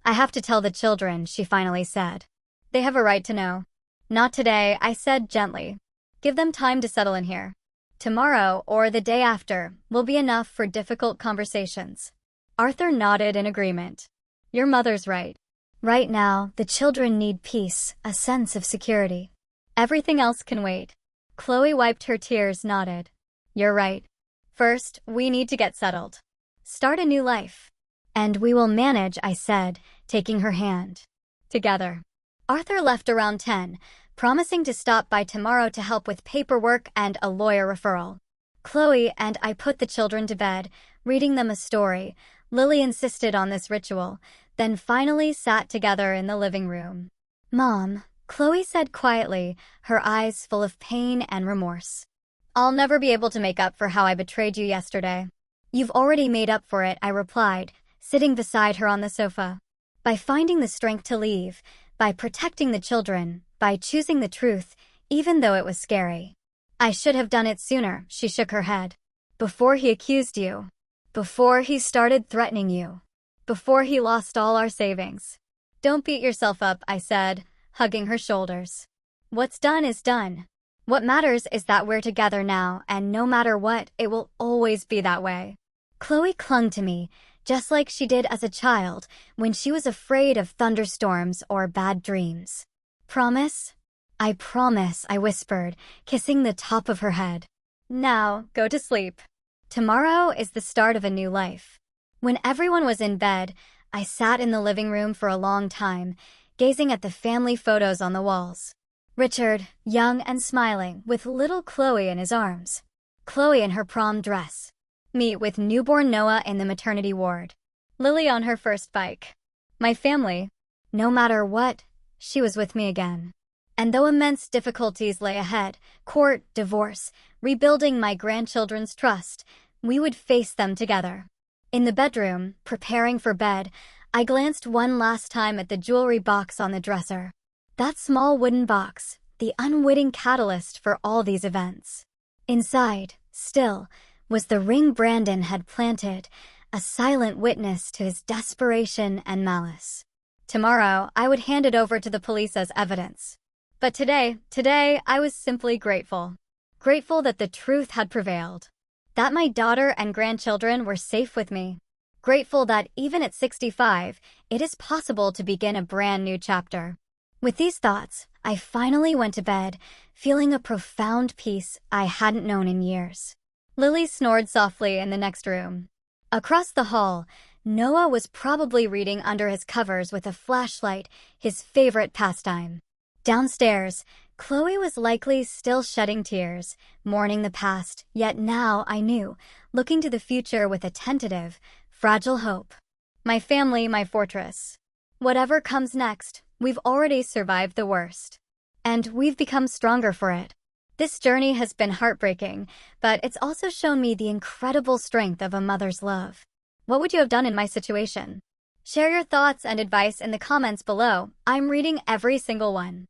"I have to tell the children," she finally said. "They have a right to know." "Not today," I said gently. "Give them time to settle in here. Tomorrow, or the day after, will be enough for difficult conversations." Arthur nodded in agreement. "Your mother's right. Right now, the children need peace, a sense of security. Everything else can wait." Chloe wiped her tears, nodded. "You're right. First, we need to get settled. Start a new life. And we will manage," I said, taking her hand. "Together." Arthur left around 10, promising to stop by tomorrow to help with paperwork and a lawyer referral. Chloe and I put the children to bed, reading them a story. Lily insisted on this ritual, then finally sat together in the living room. "Mom," Chloe said quietly, her eyes full of pain and remorse. "I'll never be able to make up for how I betrayed you yesterday." "You've already made up for it," I replied, sitting beside her on the sofa. "By finding the strength to leave, by protecting the children, by choosing the truth, even though it was scary." "I should have done it sooner," she shook her head. "Before he accused you. Before he started threatening you. Before he lost all our savings." "Don't beat yourself up," I said, hugging her shoulders. "What's done is done. What matters is that we're together now, and no matter what, it will always be that way." Chloe clung to me, just like she did as a child when she was afraid of thunderstorms or bad dreams. "Promise?" "I promise," I whispered, kissing the top of her head. "Now, go to sleep. Tomorrow is the start of a new life." When everyone was in bed, I sat in the living room for a long time, gazing at the family photos on the walls. Richard, young and smiling, with little Chloe in his arms. Chloe in her prom dress. Me with newborn Noah in the maternity ward. Lily on her first bike. My family. No matter what, she was with me again. And though immense difficulties lay ahead, court, divorce, rebuilding my grandchildren's trust, we would face them together. In the bedroom, preparing for bed, I glanced one last time at the jewelry box on the dresser. That small wooden box, the unwitting catalyst for all these events. Inside, still, was the ring Brandon had planted, a silent witness to his desperation and malice. Tomorrow, I would hand it over to the police as evidence. But today, I was simply grateful. Grateful that the truth had prevailed. That my daughter and grandchildren were safe with me. Grateful that even at 65, it is possible to begin a brand new chapter. With these thoughts, I finally went to bed, feeling a profound peace I hadn't known in years. Lily snored softly in the next room. Across the hall, Noah was probably reading under his covers with a flashlight, his favorite pastime. Downstairs, Chloe was likely still shedding tears, mourning the past, yet now I knew, looking to the future with a tentative, fragile hope. My family, my fortress. Whatever comes next, we've already survived the worst. And we've become stronger for it. This journey has been heartbreaking, but it's also shown me the incredible strength of a mother's love. What would you have done in my situation? Share your thoughts and advice in the comments below. I'm reading every single one.